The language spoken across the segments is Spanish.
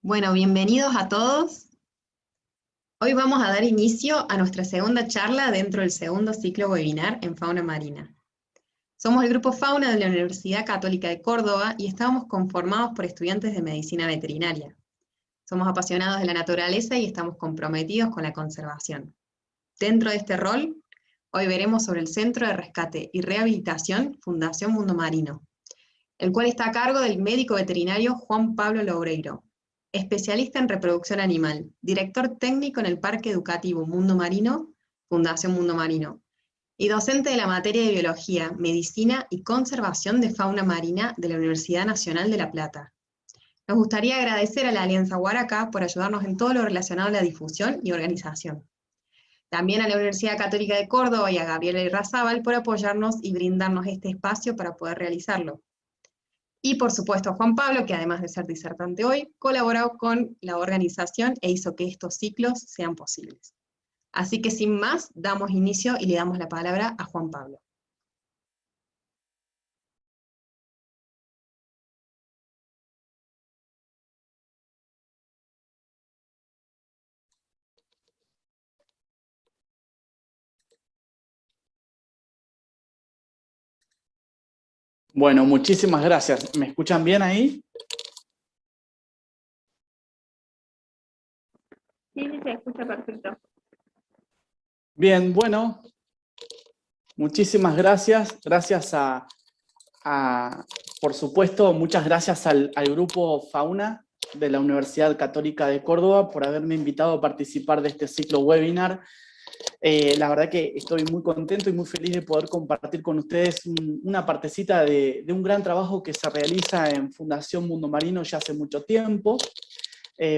Bueno, bienvenidos a todos. Hoy vamos a dar inicio a nuestra segunda charla dentro del segundo ciclo webinar en fauna marina. Somos el Grupo Fauna de la Universidad Católica de Córdoba y estamos conformados por estudiantes de medicina veterinaria. Somos apasionados de la naturaleza y estamos comprometidos con la conservación. Dentro de este rol, hoy veremos sobre el Centro de Rescate y Rehabilitación Fundación Mundo Marino, el cual está a cargo del médico veterinario Juan Pablo Loureiro, especialista en reproducción animal, director técnico en el Parque Educativo Mundo Marino, Fundación Mundo Marino, y docente de la materia de Biología, Medicina y Conservación de Fauna Marina de la Universidad Nacional de La Plata. Nos gustaría agradecer a la Alianza Huaraca por ayudarnos en todo lo relacionado a la difusión y organización. También a la Universidad Católica de Córdoba y a Gabriela Irrazábal por apoyarnos y brindarnos este espacio para poder realizarlo. Y por supuesto a Juan Pablo, que además de ser disertante hoy, colaboró con la organización e hizo que estos ciclos sean posibles. Así que sin más, damos inicio y le damos la palabra a Juan Pablo. Bueno, muchísimas gracias. ¿Me escuchan bien ahí? Sí, se escucha perfecto. Bien, bueno, muchísimas gracias. Gracias por supuesto, muchas gracias al Grupo Fauna de la Universidad Católica de Córdoba por haberme invitado a participar de este ciclo webinar. La verdad que estoy muy contento y muy feliz de poder compartir con ustedes una partecita de un gran trabajo que se realiza en Fundación Mundo Marino ya hace mucho tiempo.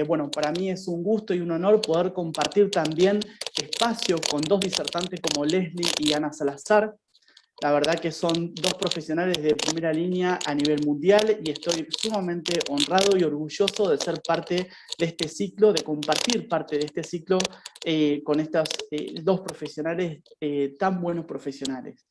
Bueno, para mí es un gusto y un honor poder compartir también espacio con dos disertantes como Leslie y Ana Salazar. La verdad que son dos profesionales de primera línea a nivel mundial y estoy sumamente honrado y orgulloso de ser parte de este ciclo, de compartir parte de este ciclo con estos dos profesionales, tan buenos profesionales.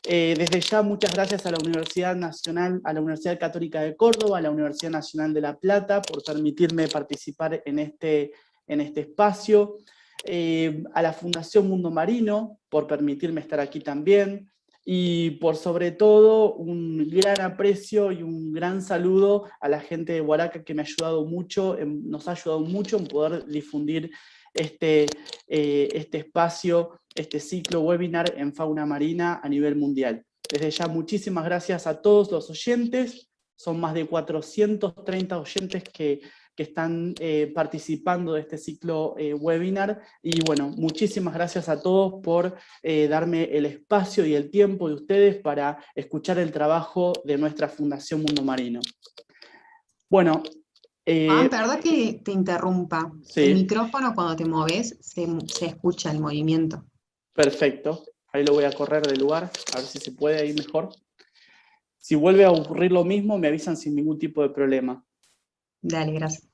Desde ya muchas gracias a la Universidad Nacional, a la Universidad Católica de Córdoba, a la Universidad Nacional de La Plata por permitirme participar en este espacio, a la Fundación Mundo Marino por permitirme estar aquí también, y por sobre todo un gran aprecio y un gran saludo a la gente de Huaraca que me ha ayudado mucho, nos ha ayudado mucho en poder difundir este espacio, este ciclo webinar en fauna marina a nivel mundial. Desde ya muchísimas gracias a todos los oyentes, son más de 430 oyentes que están participando de este ciclo webinar, y bueno, muchísimas gracias a todos por darme el espacio y el tiempo de ustedes para escuchar el trabajo de nuestra Fundación Mundo Marino. Bueno, Juan, perdón que te interrumpa. sí. El micrófono cuando te moves se escucha el movimiento. Perfecto, ahí lo voy a correr del lugar, a ver si se puede ahí mejor. Si vuelve a ocurrir lo mismo, me avisan sin ningún tipo de problema. Dale, gracias.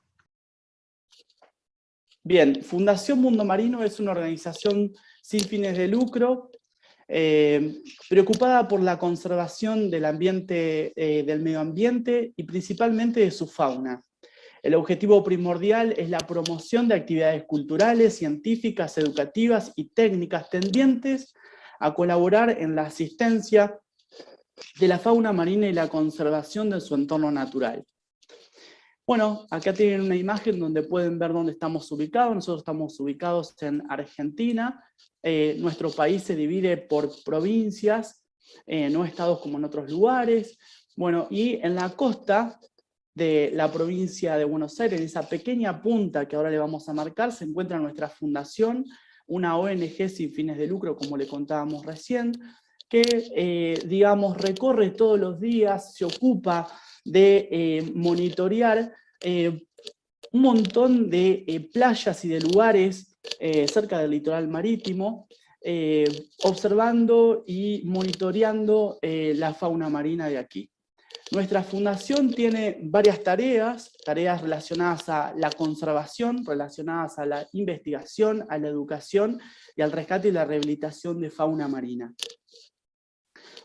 Bien, Fundación Mundo Marino es una organización sin fines de lucro, preocupada por la conservación del ambiente, del medio ambiente y principalmente de su fauna. El objetivo primordial es la promoción de actividades culturales, científicas, educativas y técnicas tendientes a colaborar en la asistencia de la fauna marina y la conservación de su entorno natural. Bueno, acá tienen una imagen donde pueden ver dónde estamos ubicados. Nosotros estamos ubicados en Argentina. Nuestro país se divide por provincias, no estados como en otros lugares. Bueno, y en la costa de la provincia de Buenos Aires, en esa pequeña punta que ahora le vamos a marcar, se encuentra nuestra fundación, una ONG sin fines de lucro, como le contábamos recién, que, digamos, recorre todos los días, se ocupa de monitorear un montón de playas y de lugares cerca del litoral marítimo, observando y monitoreando la fauna marina de aquí. Nuestra fundación tiene varias tareas relacionadas a la conservación, relacionadas a la investigación, a la educación y al rescate y la rehabilitación de fauna marina.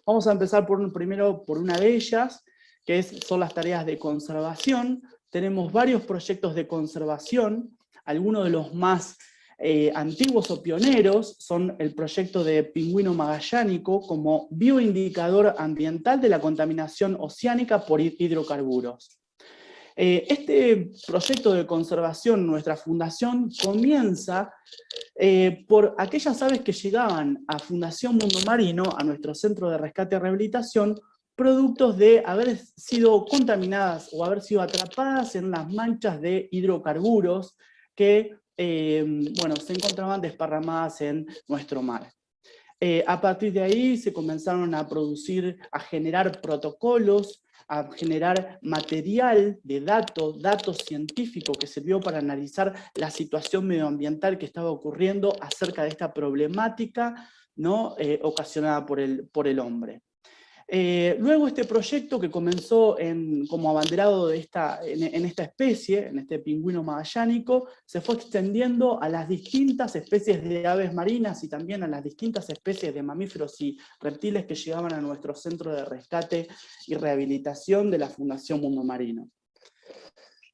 Vamos a empezar primero por una de ellas, que son las tareas de conservación. tenemos varios proyectos de conservación. Algunos de los más antiguos o pioneros son el proyecto de pingüino magallánico como bioindicador ambiental de la contaminación oceánica por hidrocarburos. Este proyecto de conservación, nuestra fundación, comienza por aquellas aves que llegaban a Fundación Mundo Marino, a nuestro centro de rescate y rehabilitación, productos de haber sido contaminadas o haber sido atrapadas en las manchas de hidrocarburos que bueno, se encontraban desparramadas en nuestro mar. A partir de ahí se comenzaron a producir, a generar protocolos, a generar material de datos científicos que sirvió para analizar la situación medioambiental que estaba ocurriendo acerca de esta problemática, ¿no? Ocasionada por el hombre. Luego este proyecto que comenzó como abanderado en esta especie, en este pingüino magallánico, se fue extendiendo a las distintas especies de aves marinas y también a las distintas especies de mamíferos y reptiles que llegaban a nuestro centro de rescate y rehabilitación de la Fundación Mundo Marino.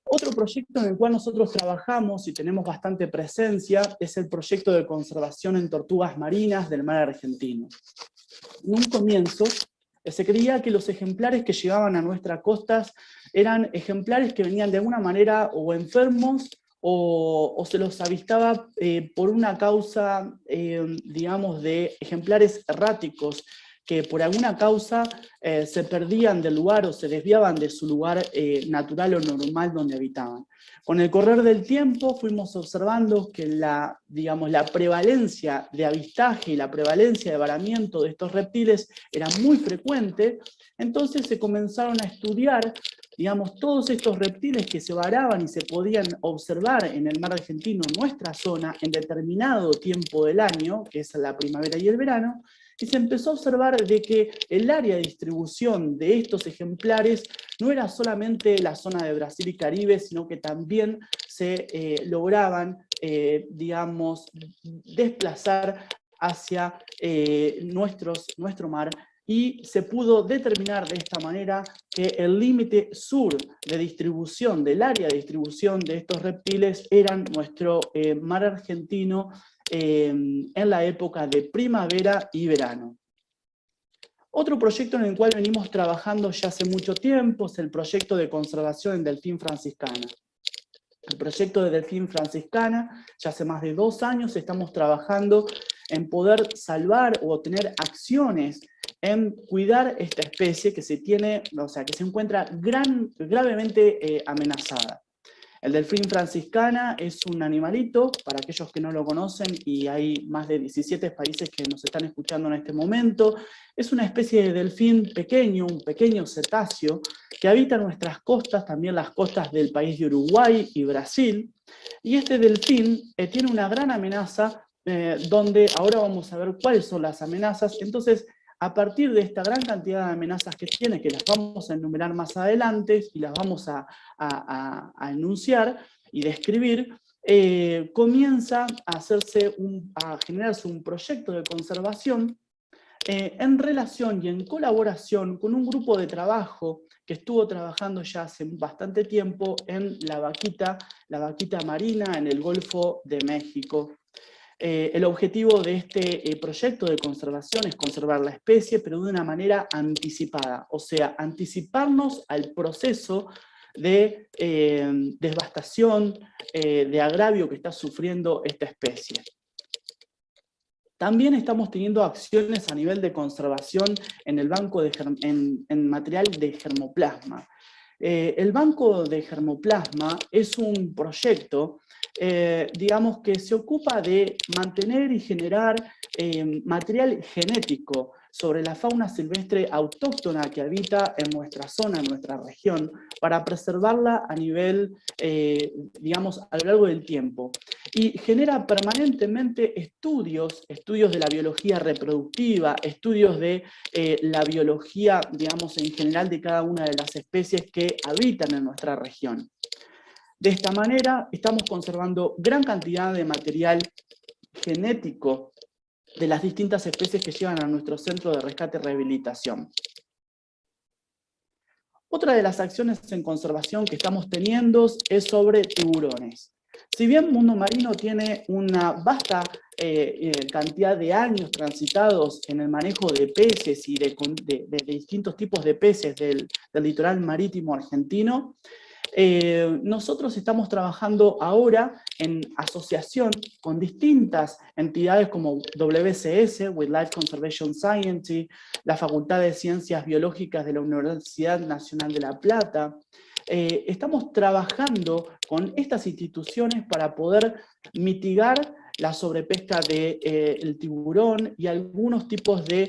Otro proyecto en el cual nosotros trabajamos y tenemos bastante presencia es el proyecto de conservación en tortugas marinas del mar argentino. En un comienzo, se creía que los ejemplares que llegaban a nuestras costas eran ejemplares que venían de alguna manera o enfermos o se los avistaba por una causa, digamos, de ejemplares erráticos, que por alguna causa se perdían del lugar o se desviaban de su lugar natural o normal donde habitaban. Con el correr del tiempo fuimos observando que digamos, la prevalencia de avistaje y la prevalencia de varamiento de estos reptiles era muy frecuente, entonces se comenzaron a estudiar, digamos, todos estos reptiles que se varaban y se podían observar en el mar argentino, en nuestra zona, en determinado tiempo del año, que es la primavera y el verano, y se empezó a observar de que el área de distribución de estos ejemplares no era solamente la zona de Brasil y Caribe, sino que también se lograban, digamos, desplazar hacia nuestro mar, y se pudo determinar de esta manera que el límite sur de distribución, del área de distribución de estos reptiles, eran nuestro mar argentino, en la época de primavera y verano. Otro proyecto en el cual venimos trabajando ya hace mucho tiempo es el proyecto de conservación en delfín franciscana. El proyecto de delfín franciscana, ya hace más de 2 años estamos trabajando en poder salvar o tener acciones en cuidar esta especie que se encuentra gravemente amenazada. El delfín franciscana es un animalito, para aquellos que no lo conocen, y hay más de 17 países que nos están escuchando en este momento. Es una especie de delfín pequeño, un pequeño cetáceo, que habita nuestras costas, también las costas del país de Uruguay y Brasil. Y este delfín tiene una gran amenaza, donde ahora vamos a ver cuáles son las amenazas. Entonces, a partir de esta gran cantidad de amenazas que tiene, que las vamos a enumerar más adelante y las vamos a enunciar y describir, comienza a generarse un proyecto de conservación en relación y en colaboración con un grupo de trabajo que estuvo trabajando ya hace bastante tiempo en la vaquita marina en el Golfo de México. El objetivo de este proyecto de conservación es conservar la especie, pero de una manera anticipada, o sea, anticiparnos al proceso de devastación, de agravio que está sufriendo esta especie. También estamos teniendo acciones a nivel de conservación en el banco en material de germoplasma. El banco de germoplasma es un proyecto, digamos, que se ocupa de mantener y generar material genético sobre la fauna silvestre autóctona que habita en nuestra zona, en nuestra región, para preservarla a nivel, digamos, a lo largo del tiempo. Y genera permanentemente estudios de la biología reproductiva, estudios de la biología, digamos, en general de cada una de las especies que habitan en nuestra región. De esta manera estamos conservando gran cantidad de material genético de las distintas especies que llegan a nuestro centro de rescate y rehabilitación. Otra de las acciones en conservación que estamos teniendo es sobre tiburones. Si bien Mundo Marino tiene una vasta cantidad de años transitados en el manejo de peces y de distintos tipos de peces del litoral marítimo argentino, nosotros estamos trabajando ahora en asociación con distintas entidades como WCS, Wildlife Conservation Society, la Facultad de Ciencias Biológicas de la Universidad Nacional de La Plata. Estamos trabajando con estas instituciones para poder mitigar la sobrepesca del tiburón y algunos tipos de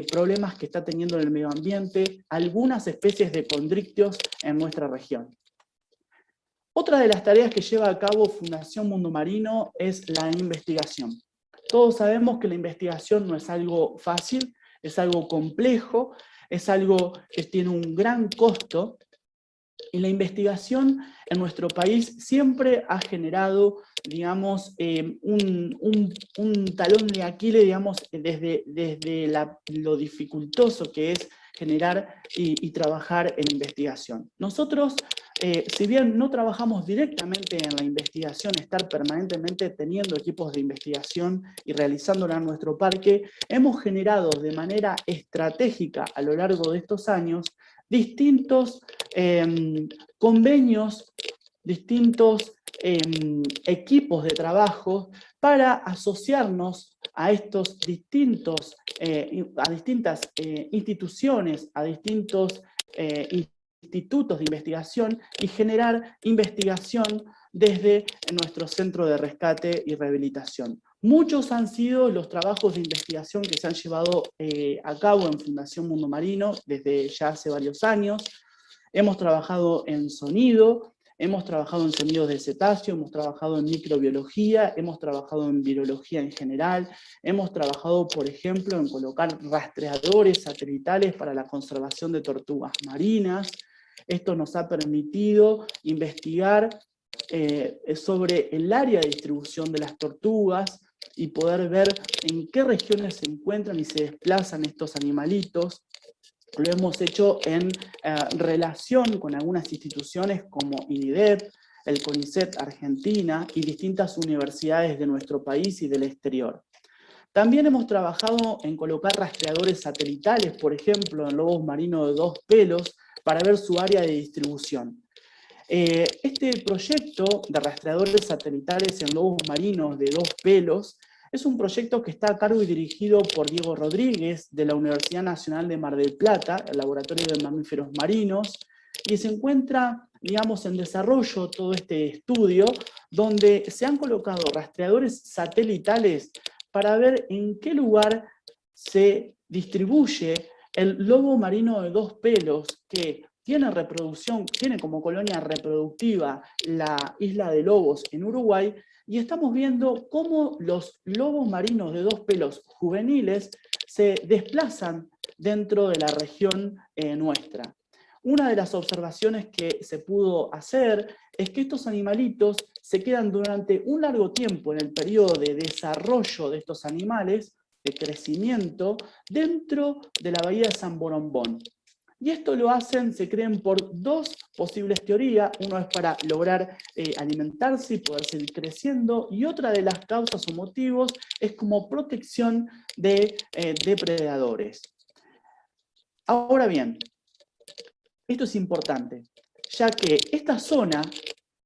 problemas que está teniendo en el medio ambiente, algunas especies de condrictios en nuestra región. Otra de las tareas que lleva a cabo Fundación Mundo Marino es la investigación. Todos sabemos que la investigación no es algo fácil, es algo complejo, es algo que tiene un gran costo, y la investigación en nuestro país siempre ha generado, digamos, un talón de Aquiles, digamos, desde lo dificultoso que es generar y trabajar en investigación. Nosotros, si bien no trabajamos directamente en la investigación, estar permanentemente teniendo equipos de investigación y realizándola en nuestro parque, hemos generado de manera estratégica a lo largo de estos años distintos convenios, distintos equipos de trabajo para asociarnos a estos distintos, a distintas instituciones, a distintos institutos de investigación y generar investigación desde nuestro centro de rescate y rehabilitación. Muchos han sido los trabajos de investigación que se han llevado a cabo en Fundación Mundo Marino desde ya hace varios años. Hemos trabajado en sonido, hemos trabajado en sonidos de cetáceo, hemos trabajado en microbiología, hemos trabajado en virología en general, hemos trabajado, por ejemplo, en colocar rastreadores satelitales para la conservación de tortugas marinas. Esto nos ha permitido investigar sobre el área de distribución de las tortugas y poder ver en qué regiones se encuentran y se desplazan estos animalitos. Lo hemos hecho en relación con algunas instituciones como INIDEP, el CONICET Argentina y distintas universidades de nuestro país y del exterior. También hemos trabajado en colocar rastreadores satelitales, por ejemplo, en lobos marinos de 2 pelos, para ver su área de distribución. Este proyecto de rastreadores satelitales en lobos marinos de 2 pelos es un proyecto que está a cargo y dirigido por Diego Rodríguez, de la Universidad Nacional de Mar del Plata, el Laboratorio de Mamíferos Marinos, y se encuentra, digamos, en desarrollo todo este estudio, donde se han colocado rastreadores satelitales para ver en qué lugar se distribuye el lobo marino de 2 pelos, que tiene reproducción, tiene como colonia reproductiva la isla de Lobos en Uruguay, y estamos viendo cómo los lobos marinos de 2 pelos juveniles se desplazan dentro de la región nuestra. Una de las observaciones que se pudo hacer es que estos animalitos se quedan durante un largo tiempo en el periodo de desarrollo de estos animales, de crecimiento, dentro de la bahía de San Borombón. Y esto lo hacen, se creen, por 2 posibles teorías. Uno es para lograr alimentarse y poder seguir creciendo, y otra de las causas o motivos es como protección de depredadores. Ahora bien, esto es importante, ya que esta zona,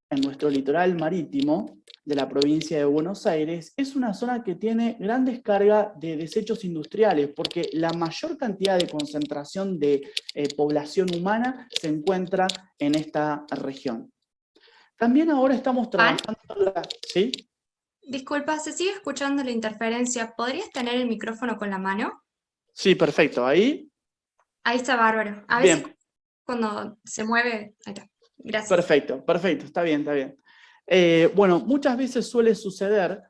en nuestro litoral marítimo de la provincia de Buenos Aires, es una zona que tiene gran descarga de desechos industriales, porque la mayor cantidad de concentración de población humana se encuentra en esta región. También ahora estamos trabajando... ¿Sí? Disculpa, se sigue escuchando la interferencia. ¿Podrías tener el micrófono con la mano? Sí, perfecto. ¿Ahí? Ahí está bárbaro. A Bien. veces cuando se mueve... Ahí está. Gracias. Perfecto, perfecto. Está bien, está bien. Bueno, muchas veces suele suceder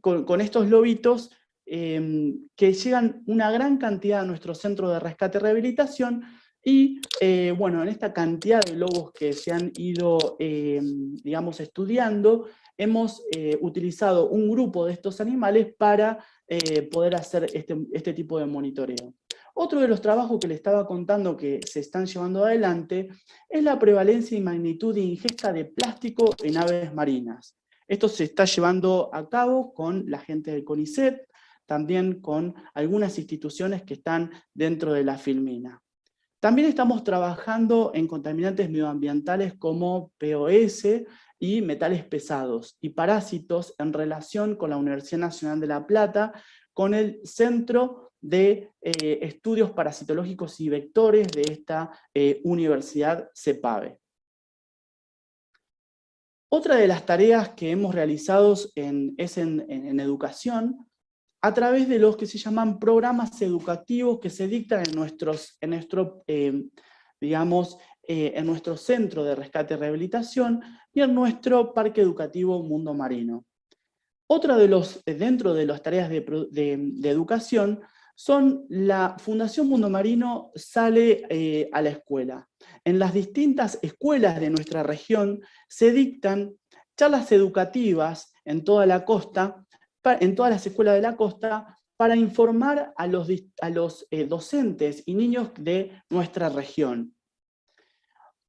con estos lobitos que llegan una gran cantidad a nuestro centro de rescate y rehabilitación, y bueno, en esta cantidad de lobos que se han ido, digamos, estudiando, hemos utilizado un grupo de estos animales para poder hacer este tipo de monitoreo. Otro de los trabajos que les estaba contando que se están llevando adelante es la prevalencia y magnitud de ingesta de plástico en aves marinas. Esto se está llevando a cabo con la gente del CONICET, también con algunas instituciones que están dentro de la Filmina. También estamos trabajando en contaminantes medioambientales como POS y metales pesados y parásitos en relación con la Universidad Nacional de La Plata, con el Centro de Estudios Parasitológicos y Vectores de esta universidad CEPAVE. Otra de las tareas que hemos realizado es en educación, a través de los que se llaman programas educativos que se dictan en nuestro centro de rescate y rehabilitación y en nuestro parque educativo Mundo Marino. Otra dentro de las tareas de educación son la Fundación Mundo Marino sale a la escuela. En las distintas escuelas de nuestra región se dictan charlas educativas en toda la costa, en todas las escuelas de la costa, para informar a los docentes y niños de nuestra región.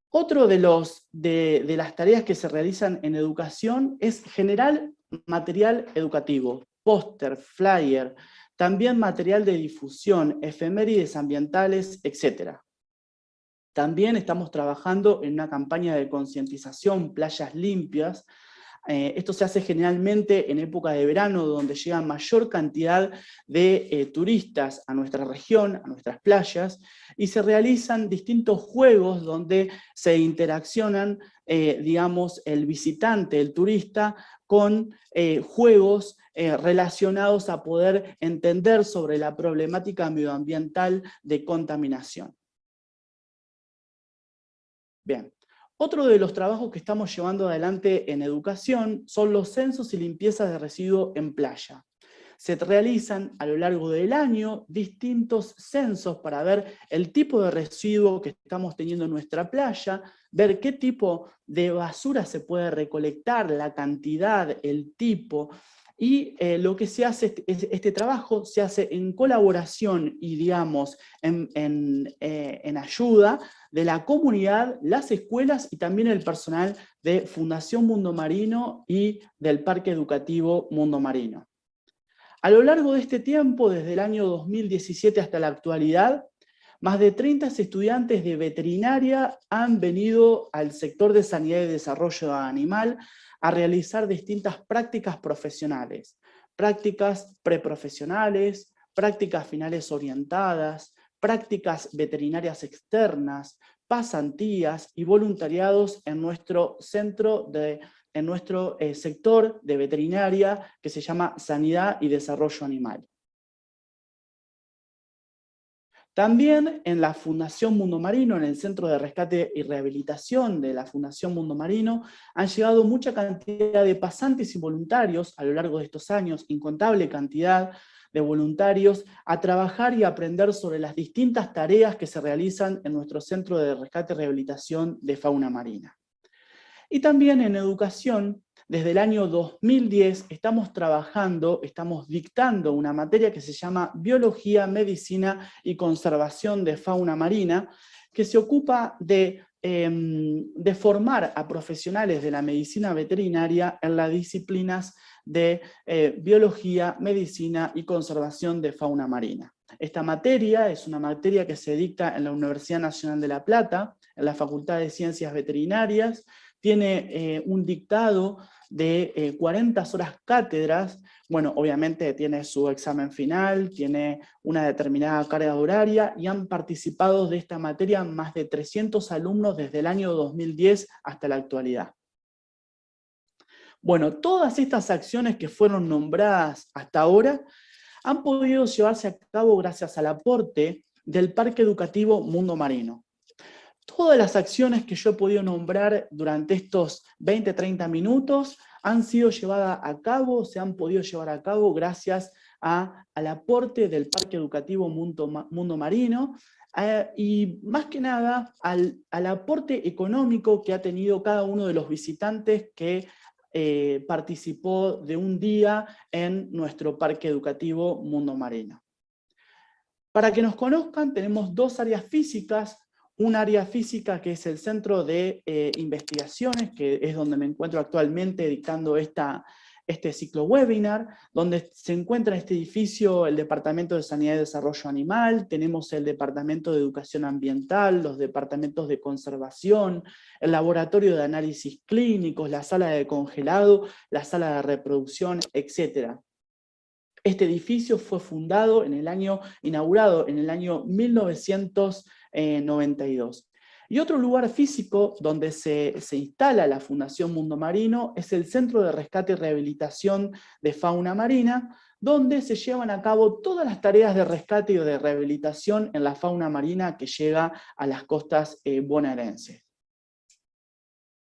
Otro de las tareas que se realizan en educación es generar material educativo, póster, flyer, también material de difusión, efemérides ambientales, etc. También estamos trabajando en una campaña de concientización, playas limpias. Esto se hace generalmente en época de verano, donde llega mayor cantidad de turistas a nuestra región, a nuestras playas, y se realizan distintos juegos donde se interaccionan, digamos, el visitante, el turista, con juegos relacionados a poder entender sobre la problemática medioambiental de contaminación. Bien. Otro de los trabajos que estamos llevando adelante en educación son los censos y limpiezas de residuos en playa. Se realizan a lo largo del año distintos censos para ver el tipo de residuo que estamos teniendo en nuestra playa, ver qué tipo de basura se puede recolectar, la cantidad, el tipo. Y lo que se hace, este trabajo se hace en colaboración y, digamos, en ayuda de la comunidad, las escuelas y también el personal de Fundación Mundo Marino y del Parque Educativo Mundo Marino. A lo largo de este tiempo, desde el año 2017 hasta la actualidad, más de 30 estudiantes de veterinaria han venido al sector de sanidad y desarrollo animal a realizar distintas prácticas profesionales, prácticas preprofesionales, prácticas finales orientadas, prácticas veterinarias externas, pasantías y voluntariados en nuestro sector de veterinaria que se llama Sanidad y Desarrollo Animal. También en la Fundación Mundo Marino, en el Centro de Rescate y Rehabilitación de la Fundación Mundo Marino, han llegado mucha cantidad de pasantes y voluntarios a lo largo de estos años, incontable cantidad de voluntarios, a trabajar y aprender sobre las distintas tareas que se realizan en nuestro Centro de Rescate y Rehabilitación de Fauna Marina. Y también en educación, desde el año 2010 estamos dictando una materia que se llama Biología, Medicina y Conservación de Fauna Marina, que se ocupa de formar a profesionales de la medicina veterinaria en las disciplinas de Biología, Medicina y Conservación de Fauna Marina. Esta materia es una materia que se dicta en la Universidad Nacional de La Plata, en la Facultad de Ciencias Veterinarias, tiene un dictado de 40 horas cátedras, bueno, obviamente tiene su examen final, tiene una determinada carga horaria y han participado de esta materia más de 300 alumnos desde el año 2010 hasta la actualidad. Bueno, todas estas acciones que fueron nombradas hasta ahora han podido llevarse a cabo gracias al aporte del Parque Educativo Mundo Marino. Todas las acciones que yo he podido nombrar durante estos 20-30 minutos han sido llevadas a cabo, se han podido llevar a cabo gracias al aporte del Parque Educativo Mundo Marino y más que nada al aporte económico que ha tenido cada uno de los visitantes que participó de un día en nuestro Parque Educativo Mundo Marino. Para que nos conozcan, tenemos dos áreas físicas. Un área física que es el Centro de Investigaciones, que es donde me encuentro actualmente dictando este ciclo webinar, donde se encuentra en este edificio el Departamento de Sanidad y Desarrollo Animal, tenemos el Departamento de Educación Ambiental, los departamentos de conservación, el laboratorio de análisis clínicos, la sala de congelado, la sala de reproducción, etc. Este edificio fue inaugurado en el año 1992. Y otro lugar físico donde se instala la Fundación Mundo Marino es el Centro de Rescate y Rehabilitación de Fauna Marina, donde se llevan a cabo todas las tareas de rescate y de rehabilitación en la fauna marina que llega a las costas bonaerenses.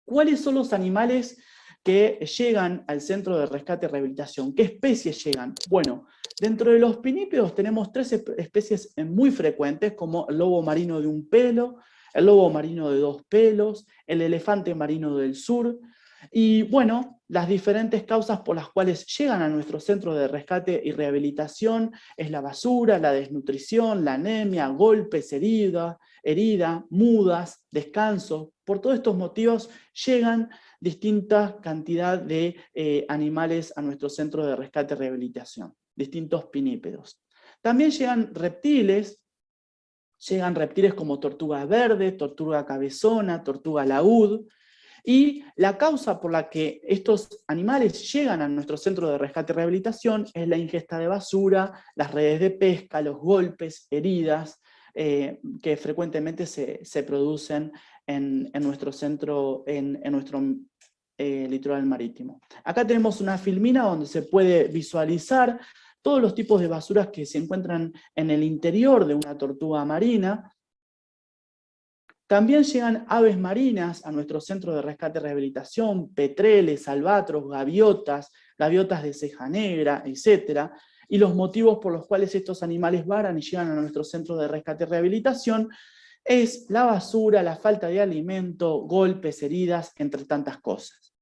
¿Cuáles son los animales que llegan al Centro de Rescate y Rehabilitación? ¿Qué especies llegan? Bueno, dentro de los pinípedos tenemos tres especies muy frecuentes, como el lobo marino de un pelo, el lobo marino de dos pelos, el elefante marino del sur, y bueno, las diferentes causas por las cuales llegan a nuestro Centro de Rescate y Rehabilitación es la basura, la desnutrición, la anemia, golpes, herida, mudas, descanso. Por todos estos motivos llegan distinta cantidad de animales a nuestro Centro de Rescate y Rehabilitación, distintos pinípedos. También llegan reptiles como tortuga verde, tortuga cabezona, tortuga laúd, y la causa por la que estos animales llegan a nuestro Centro de Rescate y Rehabilitación es la ingesta de basura, las redes de pesca, los golpes, heridas, que frecuentemente se producen en nuestro centro, en nuestro litoral marítimo. Acá tenemos una filmina donde se puede visualizar todos los tipos de basuras que se encuentran en el interior de una tortuga marina. También llegan aves marinas a nuestro Centro de Rescate y Rehabilitación, petreles, albatros, gaviotas de ceja negra, etc. Y los motivos por los cuales estos animales varan y llegan a nuestro Centro de Rescate y Rehabilitación es la basura, la falta de alimento, golpes, heridas, entre tantas cosas.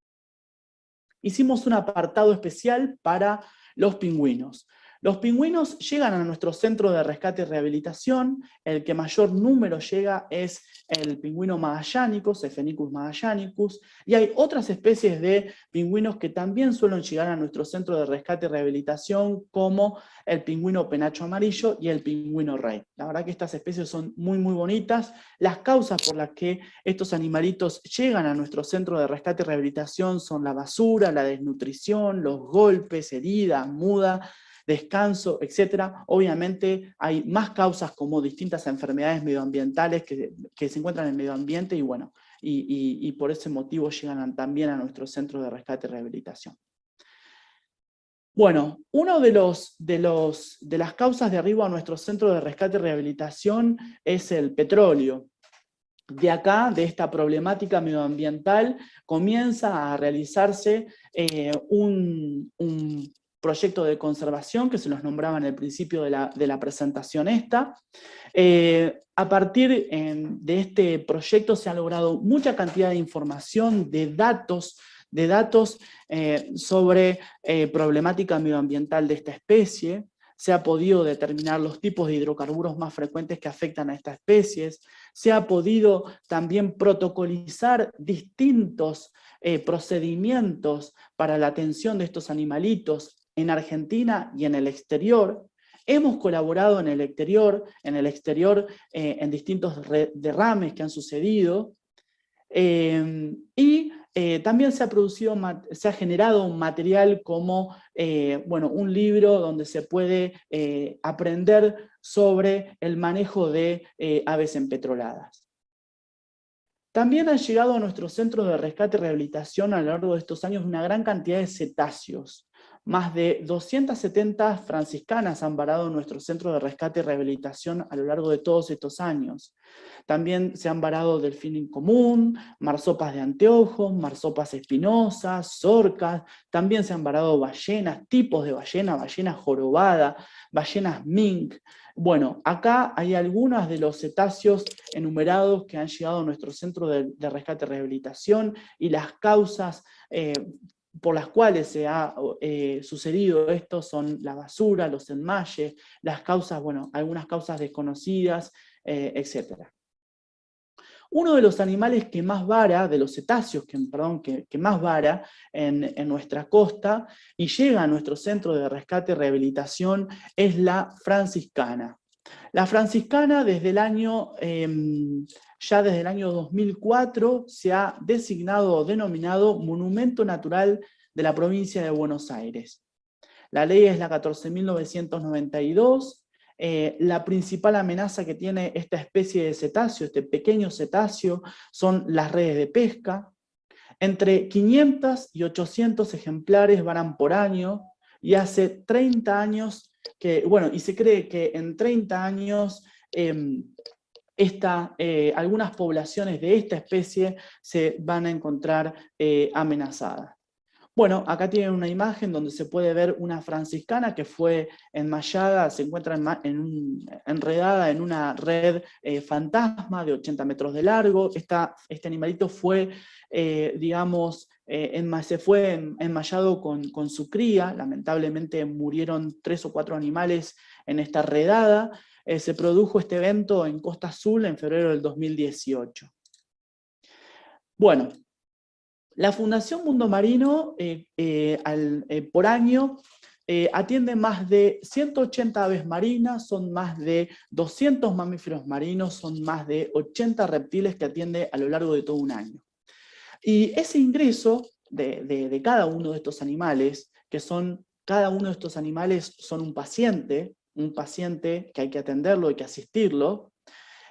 Hicimos un apartado especial para los pingüinos. Los pingüinos llegan a nuestro Centro de Rescate y Rehabilitación. El que mayor número llega es el pingüino magallánicos, Cephenicus magallánicus, y hay otras especies de pingüinos que también suelen llegar a nuestro Centro de Rescate y Rehabilitación, como el pingüino penacho amarillo y el pingüino rey. La verdad que estas especies son muy bonitas. Las causas por las que estos animalitos llegan a nuestro Centro de Rescate y Rehabilitación son la basura, la desnutrición, los golpes, heridas, muda, descanso, etc. Obviamente hay más causas como distintas enfermedades medioambientales que se encuentran en el medio ambiente y bueno, y por ese motivo llegan también a nuestro Centro de Rescate y Rehabilitación. Bueno, uno de las causas de arribo a nuestro Centro de Rescate y Rehabilitación es el petróleo. De acá, de esta problemática medioambiental, comienza a realizarse un proyecto de conservación que se los nombraba en el principio de la presentación esta. A partir de este proyecto se ha logrado mucha cantidad de información, de datos sobre problemática medioambiental de esta especie. Se ha podido determinar los tipos de hidrocarburos más frecuentes que afectan a estas especies. Se ha podido también protocolizar distintos procedimientos para la atención de estos animalitos en Argentina y en el exterior. Hemos colaborado en el exterior en distintos derrames que han sucedido. También se ha generado un material como un libro donde se puede aprender sobre el manejo de aves empetroladas. También han llegado a nuestro Centro de Rescate y Rehabilitación a lo largo de estos años una gran cantidad de cetáceos. Más de 270 franciscanas han varado en nuestro Centro de Rescate y Rehabilitación a lo largo de todos estos años. También se han varado delfín común, marsopas de anteojos, marsopas espinosas, orcas. También se han varado ballenas, tipos de ballena jorobada, ballenas mink. Bueno, acá hay algunos de los cetáceos enumerados que han llegado a nuestro Centro de Rescate y Rehabilitación y las causas por las cuales se ha sucedido esto son la basura, los enmayes, las causas, bueno, algunas causas desconocidas, etc. Uno de los animales que más vara, de los cetáceos que más vara en nuestra costa y llega a nuestro centro de rescate y rehabilitación es la franciscana. La franciscana desde el año, ya desde el año 2004 se ha designado o denominado Monumento Natural de la provincia de Buenos Aires. La ley es la 14.992. La principal amenaza que tiene esta especie de cetáceo, este pequeño cetáceo, son las redes de pesca. Entre 500 y 800 ejemplares varan por año, y hace 30 años que, bueno, y se cree que en 30 años algunas poblaciones de esta especie se van a encontrar amenazadas. Bueno, acá tienen una imagen donde se puede ver una franciscana que fue enmayada, se encuentra enredada en una red fantasma de 80 metros de largo. Este animalito fue, se fue enmayado con su cría. Lamentablemente murieron 3 o 4 animales en esta redada. Se produjo este evento en Costa Azul en febrero del 2018. Bueno, la Fundación Mundo Marino por año atiende más de 180 aves marinas, son más de 200 mamíferos marinos, son más de 80 reptiles que atiende a lo largo de todo un año. Y ese ingreso de cada uno de estos animales, cada uno de estos animales son un paciente que hay que atenderlo, hay que asistirlo,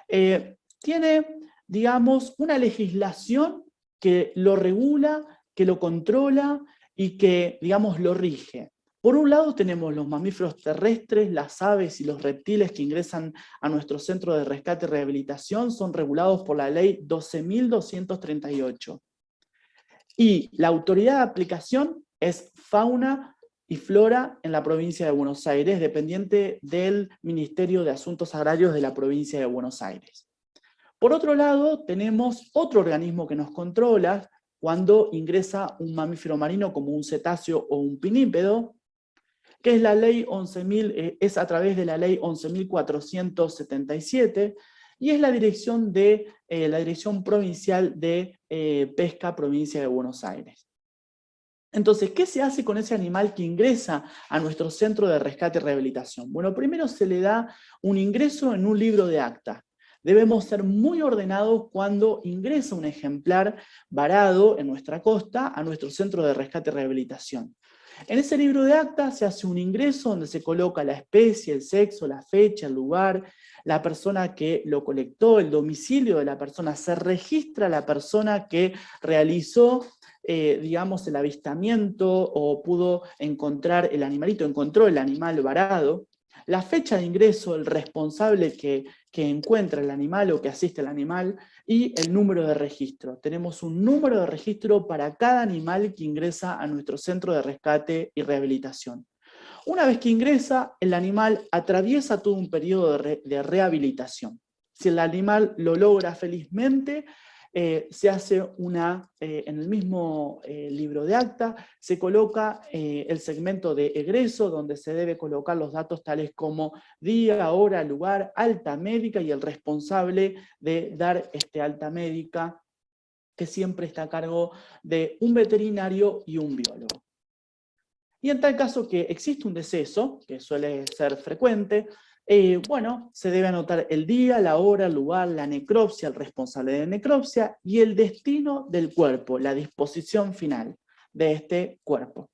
tiene, digamos, una legislación que lo regula, que lo controla y que, digamos, lo rige. Por un lado tenemos los mamíferos terrestres, las aves y los reptiles que ingresan a nuestro centro de rescate y rehabilitación son regulados por la ley 12.238. Y la autoridad de aplicación es Fauna y Flora en la provincia de Buenos Aires, dependiente del Ministerio de Asuntos Agrarios de la provincia de Buenos Aires. Por otro lado, tenemos otro organismo que nos controla cuando ingresa un mamífero marino como un cetáceo o un pinípedo, que es la ley 11.000, es a través de la ley 11.477, y es la Dirección Provincial de Pesca, provincia de Buenos Aires. Entonces, ¿qué se hace con ese animal que ingresa a nuestro centro de rescate y rehabilitación? Bueno, primero se le da un ingreso en un libro de acta. Debemos ser muy ordenados cuando ingresa un ejemplar varado en nuestra costa a nuestro centro de rescate y rehabilitación. En ese libro de acta se hace un ingreso donde se coloca la especie, el sexo, la fecha, el lugar, la persona que lo colectó, el domicilio de la persona, se registra la persona que realizó digamos, el avistamiento o pudo encontrar el animalito, encontró el animal varado, la fecha de ingreso, el responsable que encuentra el animal o que asiste al animal, y el número de registro. Tenemos un número de registro para cada animal que ingresa a nuestro centro de rescate y rehabilitación. Una vez que ingresa, el animal atraviesa todo un periodo de rehabilitación. Si el animal lo logra felizmente, se hace en el mismo libro de acta, se coloca el segmento de egreso, donde se debe colocar los datos tales como día, hora, lugar, alta médica y el responsable de dar alta médica, que siempre está a cargo de un veterinario y un biólogo. Y en tal caso que existe un deceso, que suele ser frecuente, bueno, se debe anotar el día, la hora, el lugar, la necropsia, el responsable de necropsia y el destino del cuerpo, la disposición final de este cuerpo.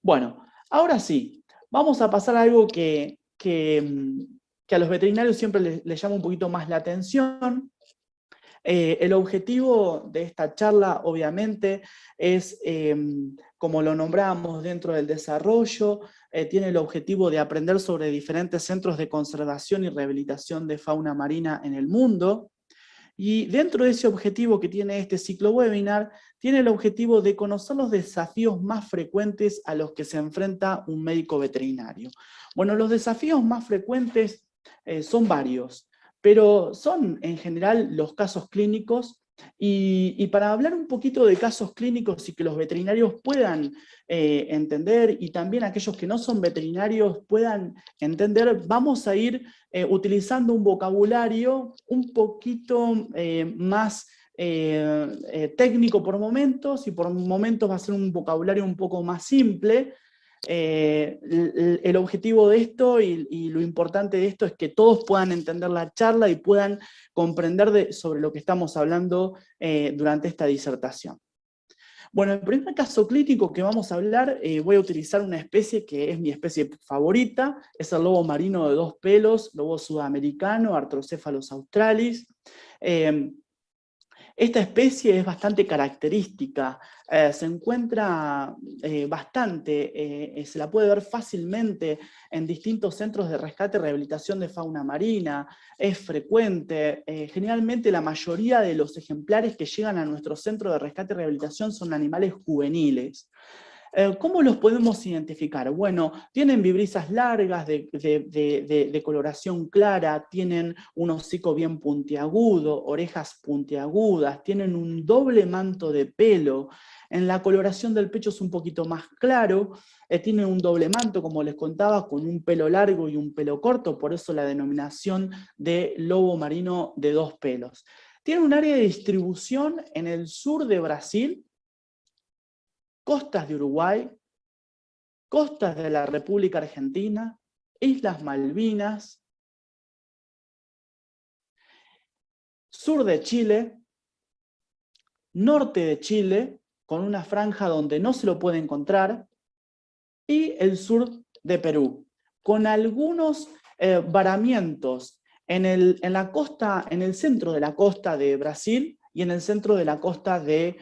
Bueno, ahora sí, vamos a pasar a algo que a los veterinarios siempre les llama un poquito más la atención. El objetivo de esta charla, obviamente, es, como lo nombramos dentro del desarrollo, tiene el objetivo de aprender sobre diferentes centros de conservación y rehabilitación de fauna marina en el mundo. Y dentro de ese objetivo que tiene este ciclo webinar, tiene el objetivo de conocer los desafíos más frecuentes a los que se enfrenta un médico veterinario. Bueno, los desafíos más frecuentes son varios, pero son en general los casos clínicos Y para hablar un poquito de casos clínicos y que los veterinarios puedan entender, y también aquellos que no son veterinarios puedan entender, vamos a ir utilizando un vocabulario un poquito más técnico por momentos, y por momentos va a ser un vocabulario un poco más simple. El objetivo de esto y lo importante de esto es que todos puedan entender la charla y puedan comprender sobre lo que estamos hablando durante esta disertación. Bueno, el primer caso clínico que vamos a hablar, voy a utilizar una especie que es mi especie favorita, es el lobo marino de 2 pelos, lobo sudamericano, Arthrocephalus australis. Esta especie es bastante característica, se encuentra se la puede ver fácilmente en distintos centros de rescate y rehabilitación de fauna marina, es frecuente, generalmente la mayoría de los ejemplares que llegan a nuestro centro de rescate y rehabilitación son animales juveniles. ¿Cómo los podemos identificar? Bueno, tienen vibrisas largas de coloración clara, tienen un hocico bien puntiagudo, orejas puntiagudas, tienen un doble manto de pelo, en la coloración del pecho es un poquito más claro, tienen un doble manto, como les contaba, con un pelo largo y un pelo corto, por eso la denominación de lobo marino de 2 pelos. Tiene un área de distribución en el sur de Brasil, costas de Uruguay, costas de la República Argentina, Islas Malvinas, sur de Chile, norte de Chile, con una franja donde no se lo puede encontrar, y el sur de Perú, con algunos varamientos en la costa, en el centro de la costa de Brasil y en el centro de la costa de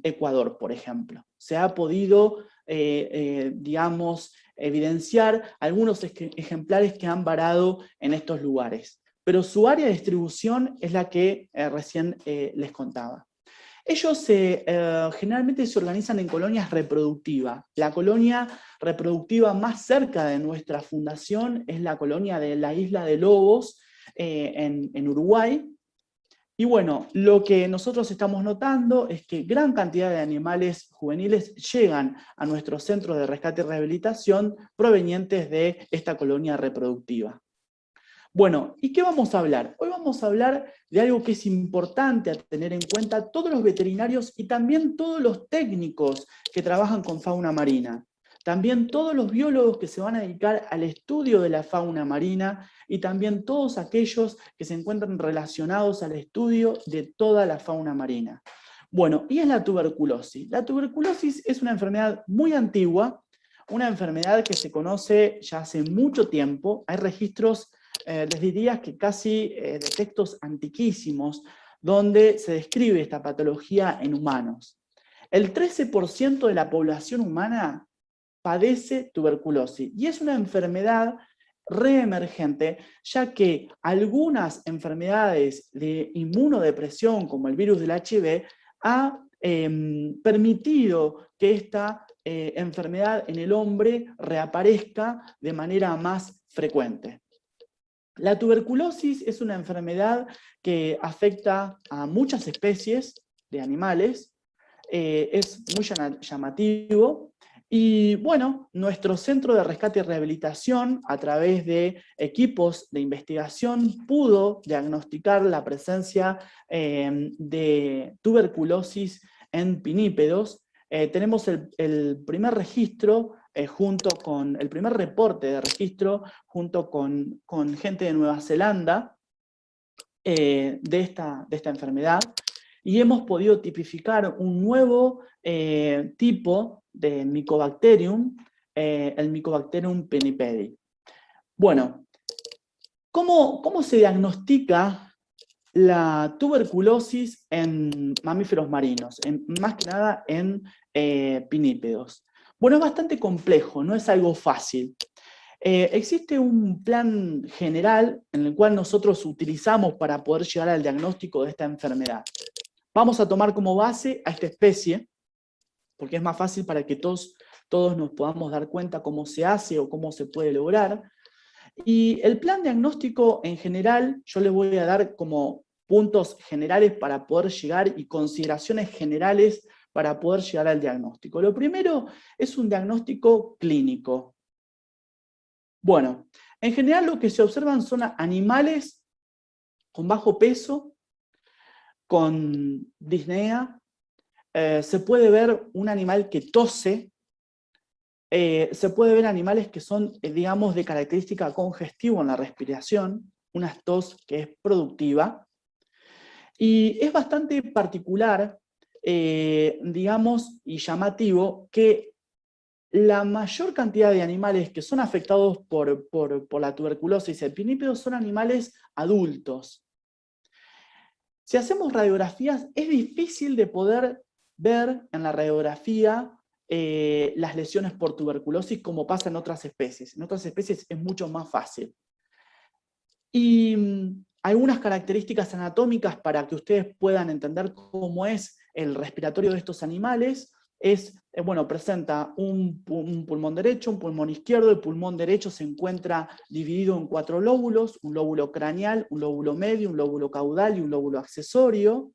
Ecuador, por ejemplo. Se ha podido, digamos, evidenciar algunos ejemplares que han varado en estos lugares. Pero su área de distribución es la que recién les contaba. Ellos generalmente se organizan en colonias reproductivas. La colonia reproductiva más cerca de nuestra fundación es la colonia de la isla de Lobos, en Uruguay. Y bueno, lo que nosotros estamos notando es que gran cantidad de animales juveniles llegan a nuestro centro de rescate y rehabilitación provenientes de esta colonia reproductiva. Bueno, ¿y qué vamos a hablar? Hoy vamos a hablar de algo que es importante a tener en cuenta todos los veterinarios y también todos los técnicos que trabajan con fauna marina. También todos los biólogos que se van a dedicar al estudio de la fauna marina y también todos aquellos que se encuentran relacionados al estudio de toda la fauna marina. Bueno, y es la tuberculosis. La tuberculosis es una enfermedad muy antigua, una enfermedad que se conoce ya hace mucho tiempo. Hay registros, les diría que casi de textos antiquísimos, donde se describe esta patología en humanos. El 13% de la población humana padece tuberculosis, y es una enfermedad reemergente, ya que algunas enfermedades de inmunodepresión, como el virus del HIV, ha permitido que esta enfermedad en el hombre reaparezca de manera más frecuente. La tuberculosis es una enfermedad que afecta a muchas especies de animales, es muy llamativo, y bueno, nuestro centro de rescate y rehabilitación, a través de equipos de investigación, pudo diagnosticar la presencia de tuberculosis en pinípedos. Tenemos el primer registro, junto con el primer reporte de registro, junto con gente de Nueva Zelanda, de esta enfermedad, y hemos podido tipificar un nuevo tipo de Mycobacterium, el Mycobacterium pinnipedi. Bueno, ¿cómo se diagnostica la tuberculosis en mamíferos marinos? Más que nada en pinípedos. Bueno, es bastante complejo, no es algo fácil. Existe un plan general en el cual nosotros utilizamos para poder llegar al diagnóstico de esta enfermedad. Vamos a tomar como base a esta especie, porque es más fácil para que todos nos podamos dar cuenta cómo se hace o cómo se puede lograr. Y el plan diagnóstico en general, yo les voy a dar como puntos generales para poder llegar y consideraciones generales para poder llegar al diagnóstico. Lo primero es un diagnóstico clínico. Bueno, en general lo que se observan son animales con bajo peso, con disnea, se puede ver un animal que tose, se puede ver animales que son, digamos, de característica congestiva en la respiración, una tos que es productiva, y es bastante particular, digamos, y llamativo que la mayor cantidad de animales que son afectados por la tuberculosis el pinípedo son animales adultos. Si hacemos radiografías, es difícil de poder ver en la radiografía las lesiones por tuberculosis como pasa en otras especies. En otras especies es mucho más fácil. Y algunas características anatómicas para que ustedes puedan entender cómo es el respiratorio de estos animales es, bueno, presenta un pulmón derecho, un pulmón izquierdo. El pulmón derecho se encuentra dividido en 4 lóbulos: un lóbulo craneal, un lóbulo medio, un lóbulo caudal y un lóbulo accesorio.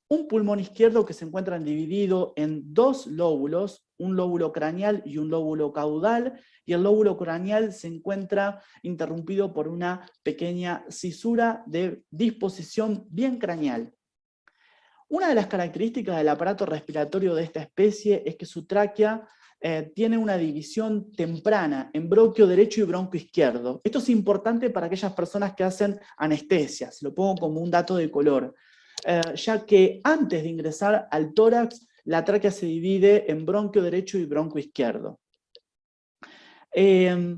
Un pulmón izquierdo que se encuentra dividido en 2 lóbulos, un lóbulo craneal y un lóbulo caudal, y el lóbulo craneal se encuentra interrumpido por una pequeña cisura de disposición bien craneal. Una de las características del aparato respiratorio de esta especie es que su tráquea tiene una división temprana en bronquio derecho y bronquio izquierdo. Esto es importante para aquellas personas que hacen anestesia, se lo pongo como un dato de color. Ya que antes de ingresar al tórax, la tráquea se divide en bronquio derecho y bronquio izquierdo. ¿Qué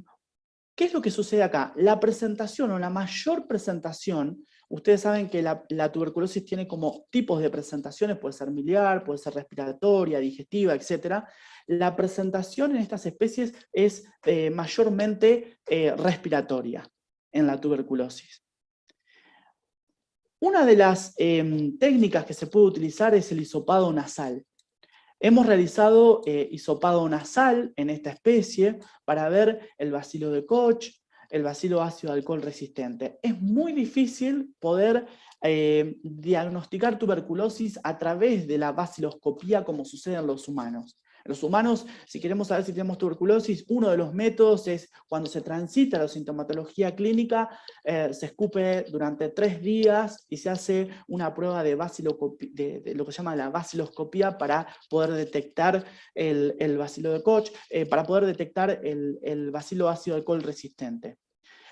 es lo que sucede acá? La presentación o la mayor presentación, ustedes saben que la tuberculosis tiene como tipos de presentaciones, puede ser miliar, puede ser respiratoria, digestiva, etc. La presentación en estas especies es mayormente respiratoria en la tuberculosis. Una de las técnicas que se puede utilizar es el hisopado nasal. Hemos realizado hisopado nasal en esta especie para ver el bacilo de Koch, el bacilo ácido alcohol resistente. Es muy difícil poder diagnosticar tuberculosis a través de la baciloscopía como sucede en los humanos. En los humanos, si queremos saber si tenemos tuberculosis, uno de los métodos es cuando se transita la sintomatología clínica, se escupe durante 3 días y se hace una prueba de lo que se llama la baciloscopía para poder detectar el bacilo de Koch, para poder detectar el bacilo ácido alcohol resistente.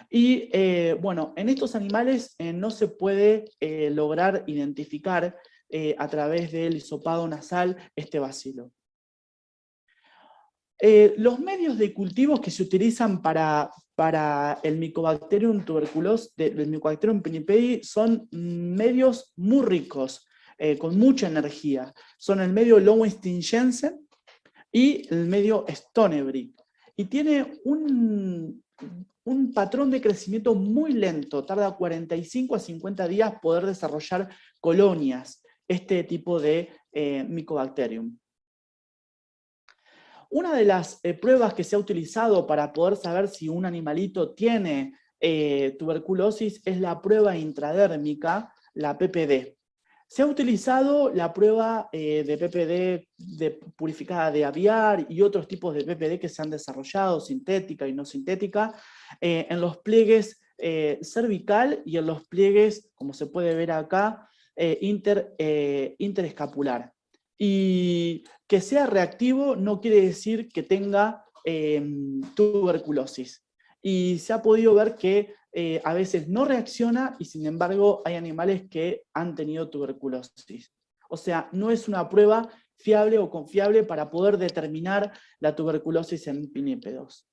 Y bueno, en estos animales no se puede lograr identificar a través del hisopado nasal este bacilo. Los medios de cultivos que se utilizan para el Mycobacterium tuberculosis, el Mycobacterium pinnipedi, son medios muy ricos, con mucha energía. Son el medio Lowenstein-Jensen y el medio Stonebrick. Y tiene un patrón de crecimiento muy lento, tarda 45 a 50 días poder desarrollar colonias, este tipo de Mycobacterium. Una de las pruebas que se ha utilizado para poder saber si un animalito tiene tuberculosis es la prueba intradérmica, la PPD. Se ha utilizado la prueba de PPD purificada de aviar y otros tipos de PPD que se han desarrollado, sintética y no sintética, en los pliegues cervical y en los pliegues, como se puede ver acá, interescapular. Y que sea reactivo no quiere decir que tenga tuberculosis. Y se ha podido ver que a veces no reacciona y sin embargo hay animales que han tenido tuberculosis. O sea, no es una prueba fiable o confiable para poder determinar la tuberculosis en pinípedos.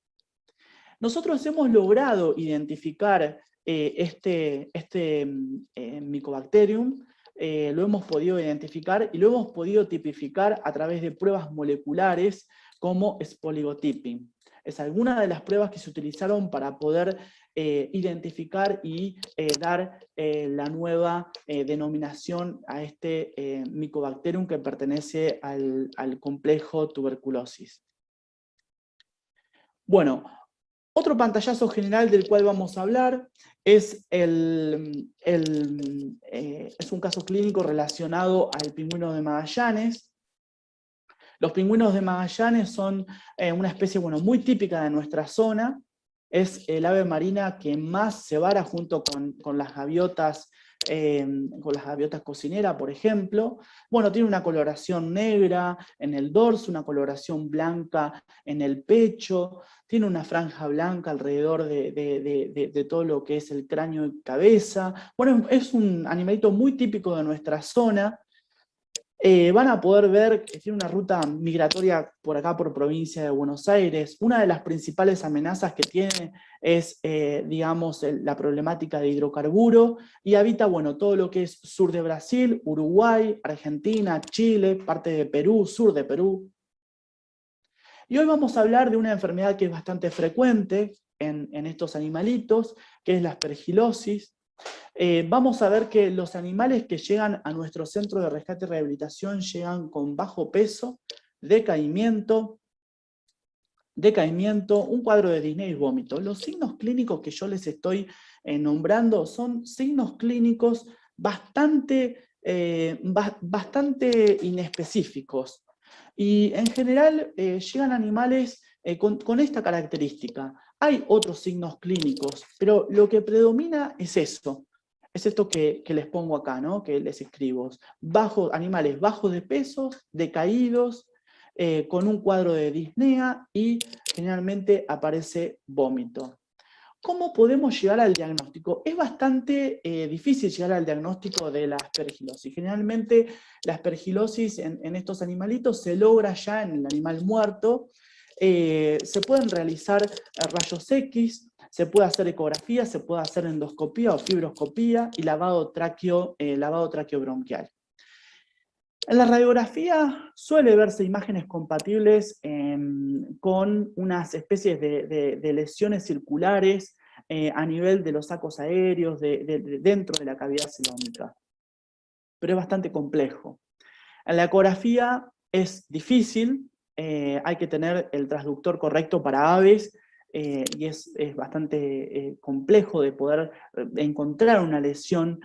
Nosotros hemos logrado identificar este Mycobacterium, lo hemos podido identificar y lo hemos podido tipificar a través de pruebas moleculares como spoligotyping. Es alguna de las pruebas que se utilizaron para poder identificar y dar la nueva denominación a este Mycobacterium que pertenece al complejo tuberculosis. Bueno, Otro pantallazo general del cual vamos a hablar es, es un caso clínico relacionado al pingüino de Magallanes. Los pingüinos de Magallanes son una especie muy típica de nuestra zona. Es el ave marina que más se vara junto con las gaviotas cocinera, por ejemplo. Bueno, tiene una coloración negra en el dorso, una coloración blanca en el pecho, tiene una franja blanca alrededor de todo lo que es el cráneo y cabeza. Bueno, es un animalito muy típico de nuestra zona. Van a poder ver que tiene una ruta migratoria por acá, por provincia de Buenos Aires. Una de las principales amenazas que tiene es, digamos, la problemática de hidrocarburo, y habita, bueno, todo lo que es sur de Brasil, Uruguay, Argentina, Chile, parte de Perú, sur de Perú. Y hoy vamos a hablar de una enfermedad que es bastante frecuente en estos animalitos, que es la aspergilosis. Vamos a ver que los animales que llegan a nuestro centro de rescate y rehabilitación llegan con bajo peso, decaimiento, un cuadro de disnea y vómito. Los signos clínicos que yo les estoy nombrando son signos clínicos bastante inespecíficos. Y en general llegan animales con esta característica. Hay otros signos clínicos, pero lo que predomina es eso. Es esto que les pongo acá, ¿no? Que les escribo. Animales bajos de peso, decaídos, con un cuadro de disnea, y generalmente aparece vómito. ¿Cómo podemos llegar al diagnóstico? Es bastante difícil llegar al diagnóstico de la aspergilosis. Generalmente la aspergilosis en estos animalitos se logra ya en el animal muerto. Se pueden realizar rayos X, se puede hacer ecografía, se puede hacer endoscopía o fibroscopía y lavado traqueobronquial. En la radiografía suele verse imágenes compatibles con unas especies de lesiones circulares a nivel de los sacos aéreos, dentro de la cavidad celómica. Pero es bastante complejo. En la ecografía es difícil, hay que tener el transductor correcto para aves, y es bastante complejo de poder encontrar una lesión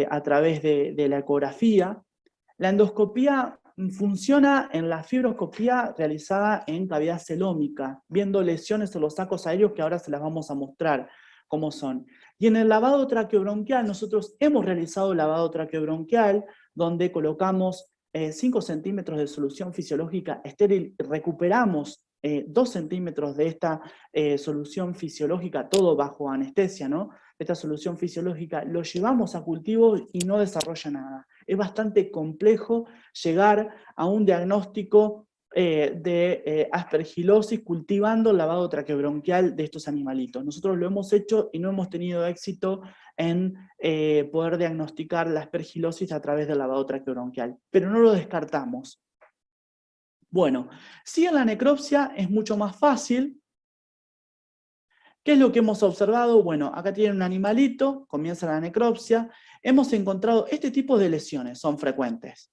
a través de la ecografía. La endoscopía funciona en la fibroscopía realizada en cavidad celómica, viendo lesiones en los sacos aéreos que ahora se las vamos a mostrar cómo son. Y en el lavado traqueobronquial, nosotros hemos realizado lavado traqueobronquial, donde colocamos 5 centímetros de solución fisiológica estéril, recuperamos 2 centímetros de esta solución fisiológica, todo bajo anestesia, ¿no? Esta solución fisiológica lo llevamos a cultivo y no desarrolla nada. Es bastante complejo llegar a un diagnóstico de aspergilosis cultivando el lavado traqueobronquial de estos animalitos. Nosotros lo hemos hecho y no hemos tenido éxito en poder diagnosticar la aspergilosis a través del lavado traqueobronquial, pero no lo descartamos. Bueno, si en la necropsia es mucho más fácil. ¿Qué es lo que hemos observado? Bueno, acá tienen un animalito, comienza la necropsia. Hemos encontrado este tipo de lesiones, son frecuentes.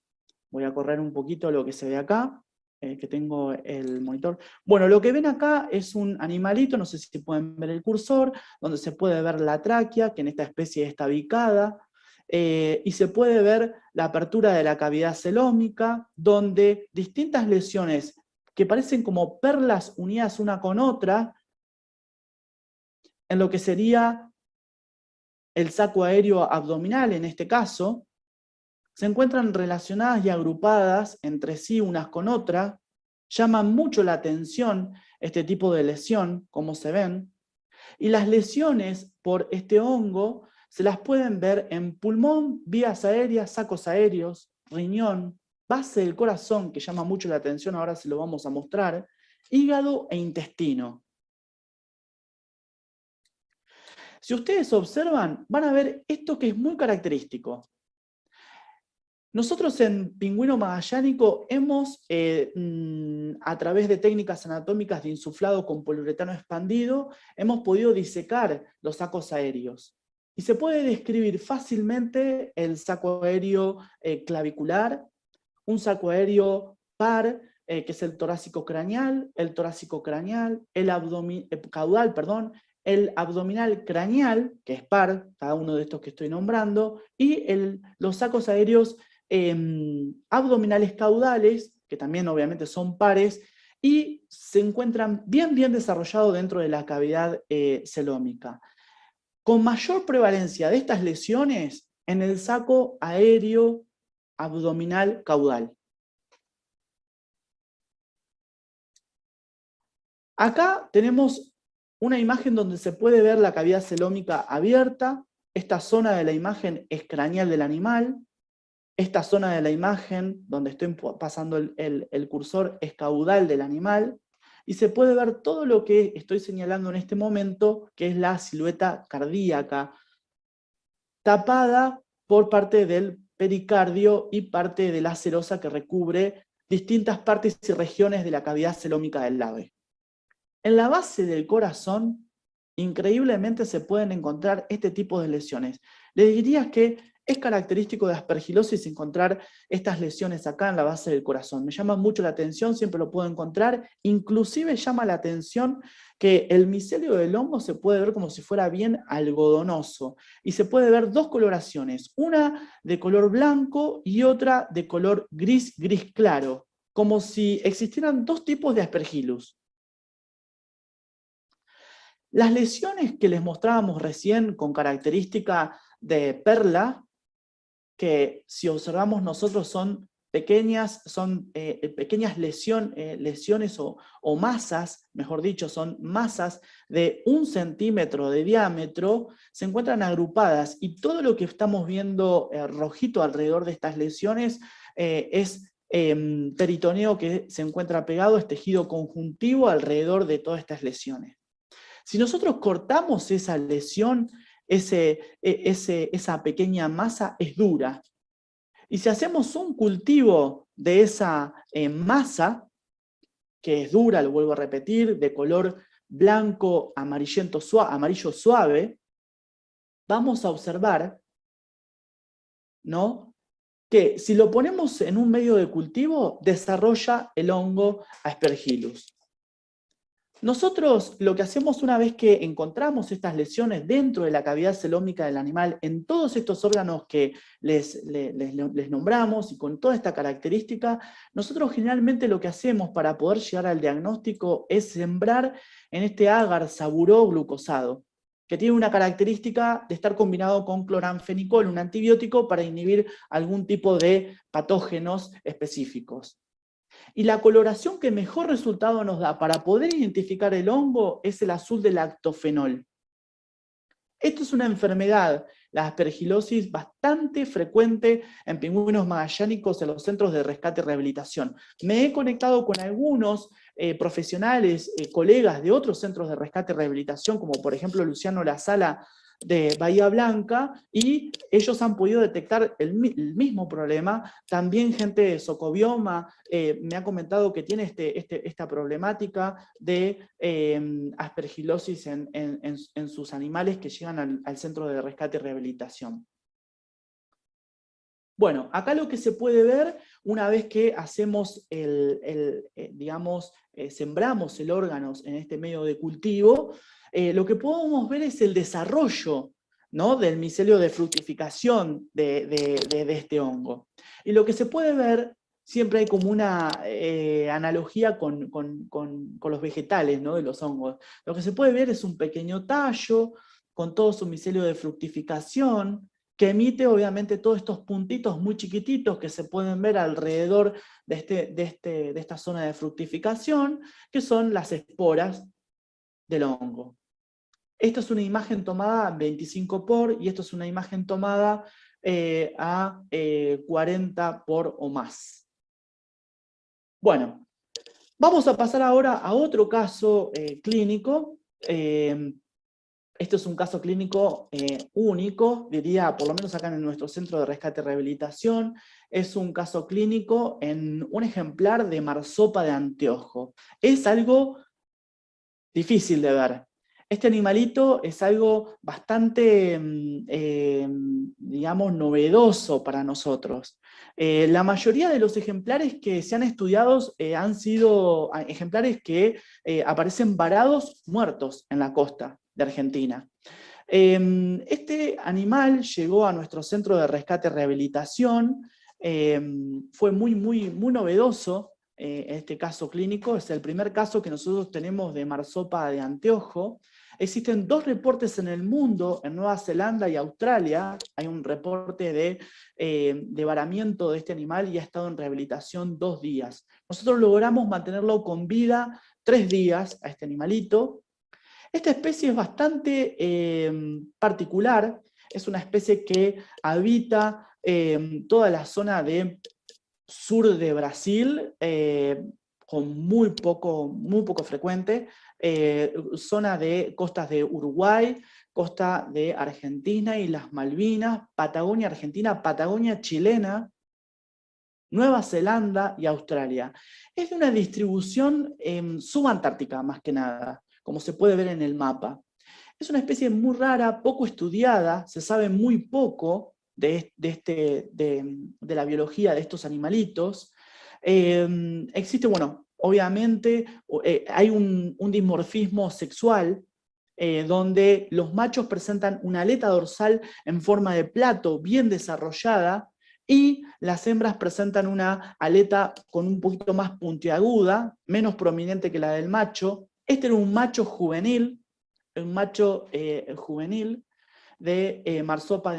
Voy a correr un poquito lo que se ve acá, que tengo el monitor. Bueno, lo que ven acá es un animalito, no sé si pueden ver el cursor, donde se puede ver la tráquea, que en esta especie está bicada, y se puede ver la apertura de la cavidad celómica, donde distintas lesiones que parecen como perlas unidas una con otra, en lo que sería el saco aéreo abdominal en este caso, se encuentran relacionadas y agrupadas entre sí unas con otras, llaman mucho la atención este tipo de lesión, como se ven, y las lesiones por este hongo se las pueden ver en pulmón, vías aéreas, sacos aéreos, riñón, base del corazón, que llama mucho la atención, ahora se lo vamos a mostrar, hígado e intestino. Si ustedes observan, van a ver esto que es muy característico. Nosotros en pingüino magallánico hemos, a través de técnicas anatómicas de insuflado con poliuretano expandido, hemos podido disecar los sacos aéreos. Y se puede describir fácilmente el saco aéreo clavicular, un saco aéreo par que es el torácico craneal, el caudal, perdón, el abdominal craneal, que es par, cada uno de estos que estoy nombrando, y los sacos aéreos abdominales caudales, que también obviamente son pares, y se encuentran bien desarrollados dentro de la cavidad celómica. Con mayor prevalencia de estas lesiones en el saco aéreo abdominal caudal. Acá tenemos una imagen donde se puede ver la cavidad celómica abierta. Esta zona de la imagen es craneal del animal. Esta zona de la imagen, donde estoy pasando el cursor, es caudal del animal. Y se puede ver todo lo que estoy señalando en este momento, que es la silueta cardíaca, tapada por parte del pericardio y parte de la serosa que recubre distintas partes y regiones de la cavidad celómica del ave. En la base del corazón, increíblemente se pueden encontrar este tipo de lesiones. Les diría que es característico de aspergilosis encontrar estas lesiones acá en la base del corazón. Me llama mucho la atención, siempre lo puedo encontrar. Inclusive llama la atención que el micelio del hongo se puede ver como si fuera bien algodonoso. Y se puede ver dos coloraciones, una de color blanco y otra de color gris claro, como si existieran dos tipos de aspergillus. Las lesiones que les mostrábamos recién con característica de perla, que si observamos nosotros son pequeñas lesiones o masas, mejor dicho, son masas de 1 centímetro de diámetro, se encuentran agrupadas y todo lo que estamos viendo rojito alrededor de estas lesiones es peritoneo que se encuentra pegado, es tejido conjuntivo alrededor de todas estas lesiones. Si nosotros cortamos esa lesión, esa pequeña masa es dura. Y si hacemos un cultivo de esa masa, que es dura, lo vuelvo a repetir, de color blanco, amarillo suave, vamos a observar, ¿no?, que si lo ponemos en un medio de cultivo, desarrolla el hongo Aspergillus. Nosotros lo que hacemos una vez que encontramos estas lesiones dentro de la cavidad celómica del animal, en todos estos órganos que les nombramos y con toda esta característica, nosotros generalmente lo que hacemos para poder llegar al diagnóstico es sembrar en este agar saburó glucosado, que tiene una característica de estar combinado con cloranfenicol, un antibiótico para inhibir algún tipo de patógenos específicos. Y la coloración que mejor resultado nos da para poder identificar el hongo es el azul del lactofenol. Esto es una enfermedad, la aspergilosis, bastante frecuente en pingüinos magallánicos en los centros de rescate y rehabilitación. Me he conectado con algunos profesionales, colegas de otros centros de rescate y rehabilitación, como por ejemplo Luciano Lazala de Bahía Blanca, y ellos han podido detectar el mismo problema. También gente de Socobioma me ha comentado que tiene esta problemática de aspergilosis en sus animales que llegan al centro de rescate y rehabilitación. Bueno, acá lo que se puede ver, una vez que hacemos sembramos el órgano en este medio de cultivo, lo que podemos ver es el desarrollo, ¿no?, del micelio de fructificación de este hongo. Y lo que se puede ver, siempre hay como una analogía con los vegetales, ¿no?, de los hongos. Lo que se puede ver es un pequeño tallo con todo su micelio de fructificación, que emite obviamente todos estos puntitos muy chiquititos que se pueden ver alrededor de esta zona de fructificación, que son las esporas del hongo. Esta es una imagen tomada 25 por, y esto es una imagen tomada a 40 por o más. Bueno, vamos a pasar ahora a otro caso clínico. Esto es un caso clínico único, diría, por lo menos acá en nuestro centro de rescate y rehabilitación. Es un caso clínico en un ejemplar de marsopa de anteojo. Es algo difícil de ver. Este animalito es algo bastante, digamos, novedoso para nosotros. La mayoría de los ejemplares que se han estudiado han sido ejemplares que aparecen varados muertos en la costa de Argentina. Este animal llegó a nuestro centro de rescate y rehabilitación, fue muy novedoso este caso clínico, es el primer caso que nosotros tenemos de marsopa de anteojo. Existen 2 reportes en el mundo, en Nueva Zelanda y Australia, hay un reporte de varamiento de este animal y ha estado en rehabilitación 2 días. Nosotros logramos mantenerlo con vida 3 días a este animalito. Esta especie es bastante particular, es una especie que habita toda la zona de sur de Brasil, con muy poco frecuente, zona de costas de Uruguay, costa de Argentina y las Malvinas, Patagonia Argentina, Patagonia chilena, Nueva Zelanda y Australia. Es de una distribución subantártica más que nada, como se puede ver en el mapa. Es una especie muy rara, poco estudiada, se sabe muy poco de la biología de estos animalitos. Existe, bueno, obviamente hay un dimorfismo sexual, donde los machos presentan una aleta dorsal en forma de plato bien desarrollada, y las hembras presentan una aleta con un poquito más puntiaguda, menos prominente que la del macho. Este era un macho juvenil, de marsopa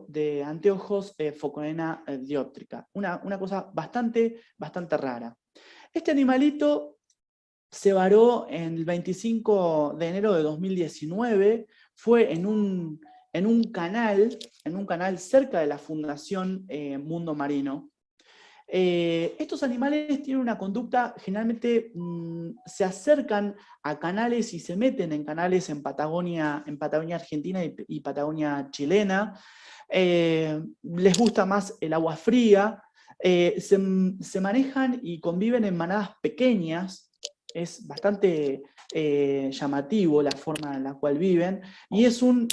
de anteojos Phocoena dioptrica. Una cosa bastante rara. Este animalito se varó el 25 de enero de 2019, fue en un canal cerca de la Fundación Mundo Marino. Estos animales tienen una conducta, generalmente se acercan a canales y se meten en canales en Patagonia Argentina y Patagonia chilena. Les gusta más el agua fría, se manejan y conviven en manadas pequeñas, es bastante llamativo la forma en la cual viven, y es un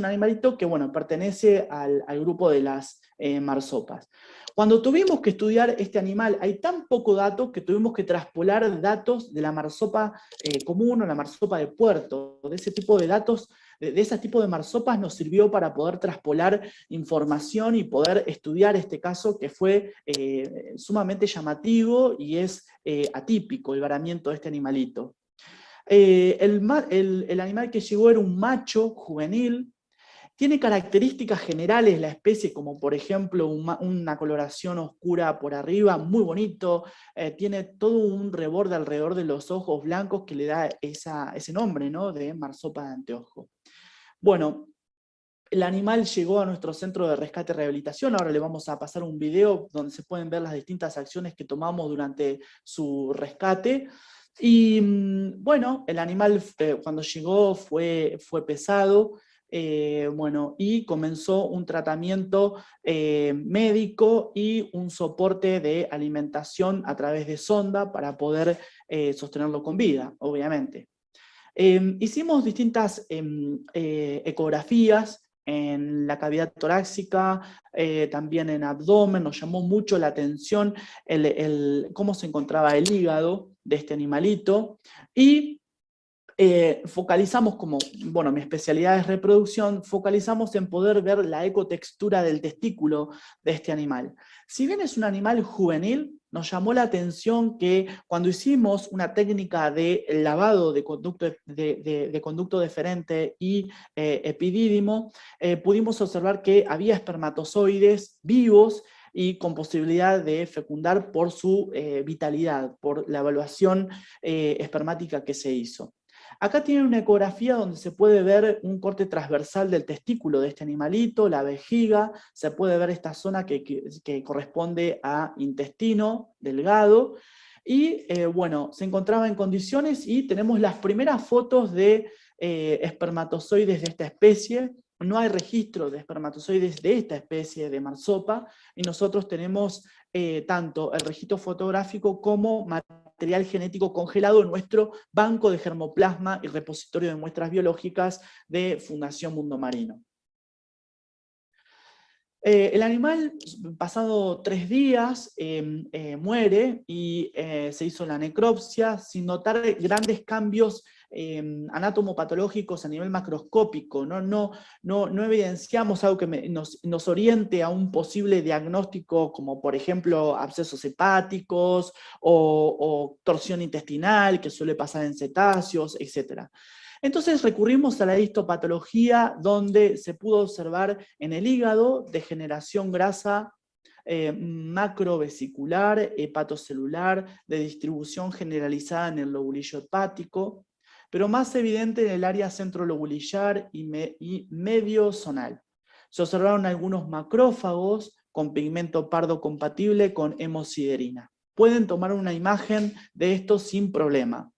animalito que, bueno, pertenece al grupo de las marsopas. Cuando tuvimos que estudiar este animal, hay tan poco dato que tuvimos que traspolar datos de la marsopa común o la marsopa de puerto. De ese tipo de datos, de ese tipo de marsopas nos sirvió para poder traspolar información y poder estudiar este caso, que fue sumamente llamativo y es atípico el varamiento de este animalito. El animal que llegó era un macho juvenil. Tiene características generales la especie, como por ejemplo una coloración oscura por arriba, muy bonito, tiene todo un reborde alrededor de los ojos blancos que le da ese nombre, ¿no?, de marsopa de anteojo. Bueno, el animal llegó a nuestro centro de rescate y rehabilitación. Ahora le vamos a pasar un video donde se pueden ver las distintas acciones que tomamos durante su rescate. Y bueno, el animal cuando llegó fue pesado, bueno, y comenzó un tratamiento médico y un soporte de alimentación a través de sonda para poder sostenerlo con vida, obviamente. Hicimos distintas ecografías en la cavidad torácica, también en abdomen. Nos llamó mucho la atención cómo se encontraba el hígado de este animalito, y focalizamos, como, bueno, mi especialidad es reproducción, focalizamos en poder ver la ecotextura del testículo de este animal. Si bien es un animal juvenil, nos llamó la atención que cuando hicimos una técnica de lavado de conducto deferente y epidídimo, pudimos observar que había espermatozoides vivos y con posibilidad de fecundar por su vitalidad, por la evaluación espermática que se hizo. Acá tienen una ecografía donde se puede ver un corte transversal del testículo de este animalito, la vejiga, se puede ver esta zona que corresponde a intestino delgado, y bueno, se encontraba en condiciones, y tenemos las primeras fotos de espermatozoides de esta especie. No hay registro de espermatozoides de esta especie de marsopa, y nosotros tenemos tanto el registro fotográfico como material genético congelado en nuestro banco de germoplasma y repositorio de muestras biológicas de Fundación Mundo Marino. El animal, pasado 3 días, muere y se hizo la necropsia sin notar grandes cambios anatomopatológicos a nivel macroscópico. No evidenciamos algo que nos oriente a un posible diagnóstico, como por ejemplo abscesos hepáticos o torsión intestinal, que suele pasar en cetáceos, etc. Entonces recurrimos a la histopatología, donde se pudo observar en el hígado degeneración grasa macrovesicular, hepatocelular, de distribución generalizada en el lobulillo hepático, pero más evidente en el área centrolobulillar y mediozonal. Se observaron algunos macrófagos con pigmento pardo compatible con hemosiderina. Pueden tomar una imagen de esto sin problema.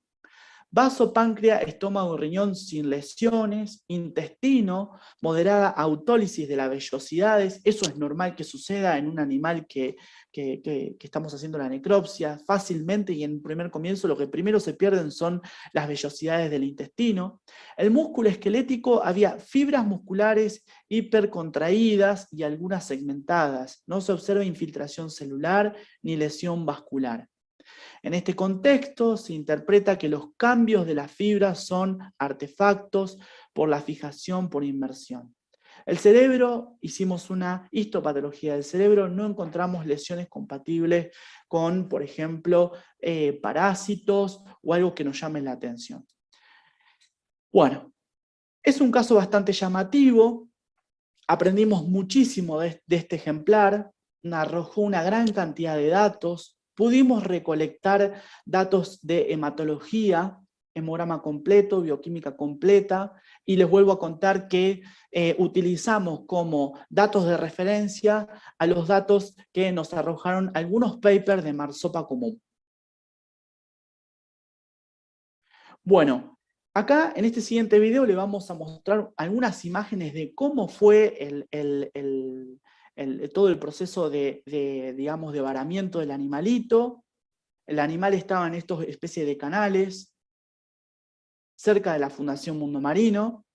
Vaso, páncreas, estómago y riñón sin lesiones, intestino, moderada autólisis de las vellosidades. Eso es normal que suceda en un animal que estamos haciendo la necropsia fácilmente, y en el primer comienzo lo que primero se pierden son las vellosidades del intestino. El músculo esquelético, había fibras musculares hipercontraídas y algunas segmentadas. No se observa infiltración celular ni lesión vascular. En este contexto se interpreta que los cambios de las fibras son artefactos por la fijación por inmersión. El cerebro, hicimos una histopatología del cerebro, no encontramos lesiones compatibles con, por ejemplo, parásitos o algo que nos llame la atención. Bueno, es un caso bastante llamativo, aprendimos muchísimo de este ejemplar, arrojó una gran cantidad de datos. Pudimos recolectar datos de hematología, hemograma completo, bioquímica completa, y les vuelvo a contar que utilizamos como datos de referencia a los datos que nos arrojaron algunos papers de marsopa común. Bueno, acá en este siguiente video le vamos a mostrar algunas imágenes de cómo fue todo el proceso digamos, de varamiento del animalito. El animal estaba en estas especies de canales, cerca de la Fundación Mundo Marino.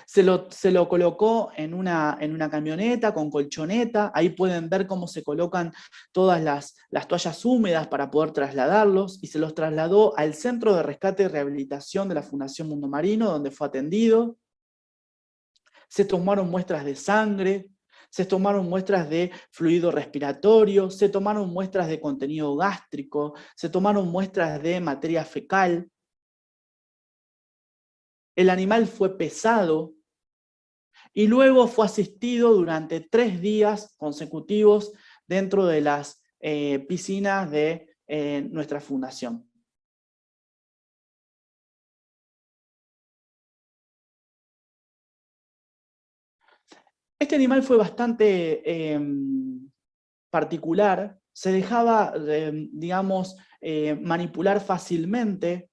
Se lo colocó en una camioneta con colchoneta. Ahí pueden ver cómo se colocan todas las toallas húmedas para poder trasladarlos, y se los trasladó al Centro de Rescate y Rehabilitación de la Fundación Mundo Marino, donde fue atendido. Se tomaron muestras de sangre, se tomaron muestras de fluido respiratorio, se tomaron muestras de contenido gástrico, se tomaron muestras de materia fecal. El animal fue pesado y luego fue asistido durante 3 días consecutivos dentro de las piscinas de nuestra fundación. Este animal fue bastante particular, se dejaba, digamos, manipular fácilmente.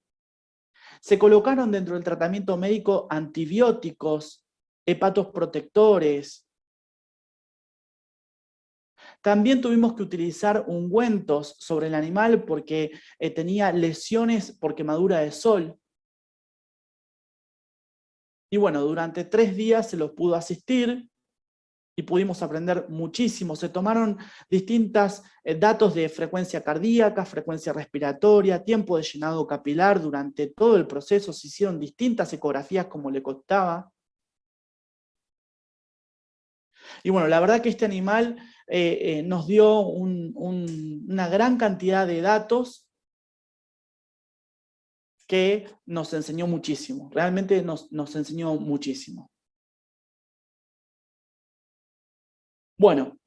Se colocaron dentro del tratamiento médico antibióticos, hepatos protectores. También tuvimos que utilizar ungüentos sobre el animal porque tenía lesiones por quemadura de sol. Y bueno, durante 3 días se los pudo asistir y pudimos aprender muchísimo. Se tomaron distintos datos de frecuencia cardíaca, frecuencia respiratoria, tiempo de llenado capilar durante todo el proceso. Se hicieron distintas ecografías como le costaba. Y bueno, la verdad que este animal nos dio una gran cantidad de datos que nos enseñó muchísimo. Realmente nos enseñó muchísimo. Bueno,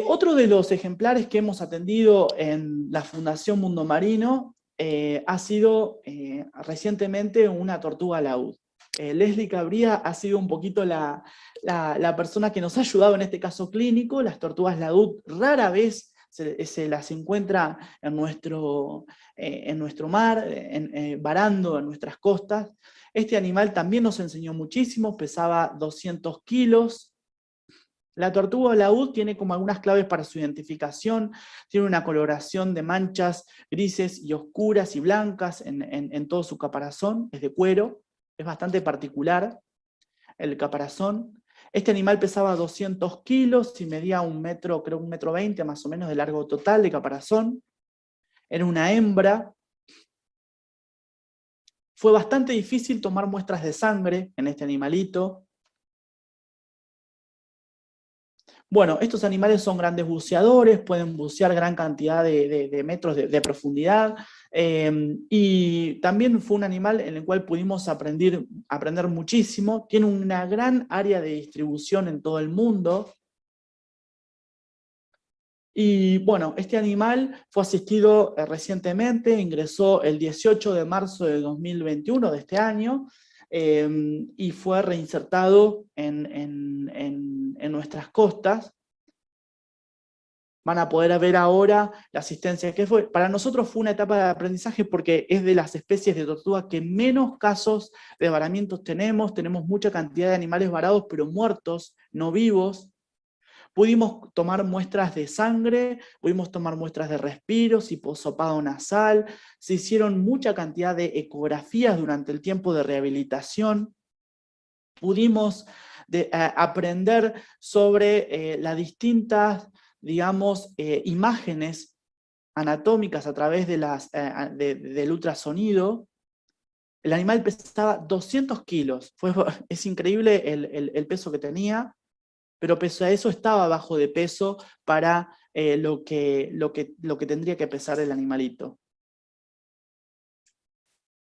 otro de los ejemplares que hemos atendido en la Fundación Mundo Marino ha sido recientemente una tortuga laúd. Leslie Cabría ha sido un poquito la persona que nos ha ayudado en este caso clínico. Las tortugas laúd rara vez se las encuentra en nuestro mar, varando en nuestras costas. Este animal también nos enseñó muchísimo, pesaba 200 kilos. La tortuga laúd tiene como algunas claves para su identificación, tiene una coloración de manchas grises y oscuras y blancas en todo su caparazón, es de cuero, es bastante particular el caparazón. Este animal pesaba 200 kilos y medía 1 metro, creo 1,20 metros más o menos de largo total de caparazón. Era una hembra. Fue bastante difícil tomar muestras de sangre en este animalito. Bueno, estos animales son grandes buceadores, pueden bucear gran cantidad de metros de profundidad, y también fue un animal en el cual pudimos aprender muchísimo. Tiene una gran área de distribución en todo el mundo. Y bueno, este animal fue asistido recientemente, ingresó el 18 de marzo de 2021 de este año, y fue reinsertado en nuestras costas. Van a poder ver ahora la asistencia que fue. Para nosotros fue una etapa de aprendizaje porque es de las especies de tortuga que menos casos de varamientos tenemos. Tenemos mucha cantidad de animales varados, pero muertos, no vivos. Pudimos tomar muestras de sangre, pudimos tomar muestras de respiros, hiposopado nasal, se hicieron mucha cantidad de ecografías durante el tiempo de rehabilitación, pudimos aprender sobre las distintas, digamos, imágenes anatómicas a través del ultrasonido. El animal pesaba 200 kilos, es increíble el peso que tenía, pero pese a eso estaba bajo de peso para lo que tendría que pesar el animalito.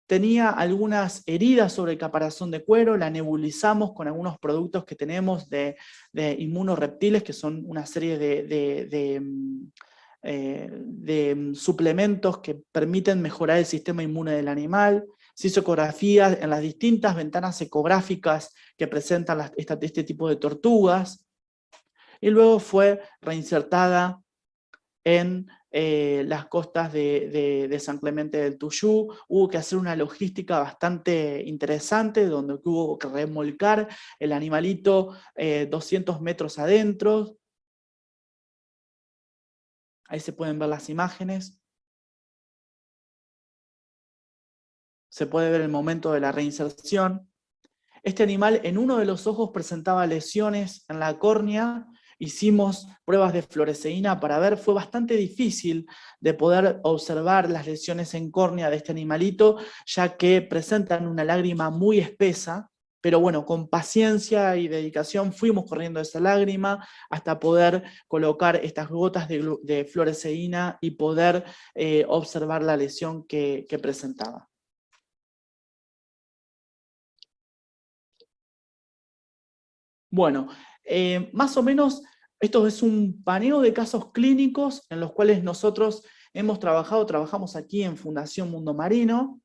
Tenía algunas heridas sobre el caparazón de cuero, la nebulizamos con algunos productos que tenemos de inmunoreptiles, que son una serie de suplementos que permiten mejorar el sistema inmune del animal. Se hizo ecografía en las distintas ventanas ecográficas que presentan este tipo de tortugas, y luego fue reinsertada en las costas de San Clemente del Tuyú. Hubo que hacer una logística bastante interesante, donde hubo que remolcar el animalito 200 metros adentro. Ahí se pueden ver las imágenes. Se puede ver el momento de la reinserción. Este animal en uno de los ojos presentaba lesiones en la córnea. Hicimos pruebas de fluoresceína para ver, fue bastante difícil de poder observar las lesiones en córnea de este animalito, ya que presentan una lágrima muy espesa, pero bueno, con paciencia y dedicación fuimos corriendo esa lágrima hasta poder colocar estas gotas de fluoresceína y poder observar la lesión que presentaba. Bueno, más o menos esto es un paneo de casos clínicos en los cuales nosotros trabajamos aquí en Fundación Mundo Marino.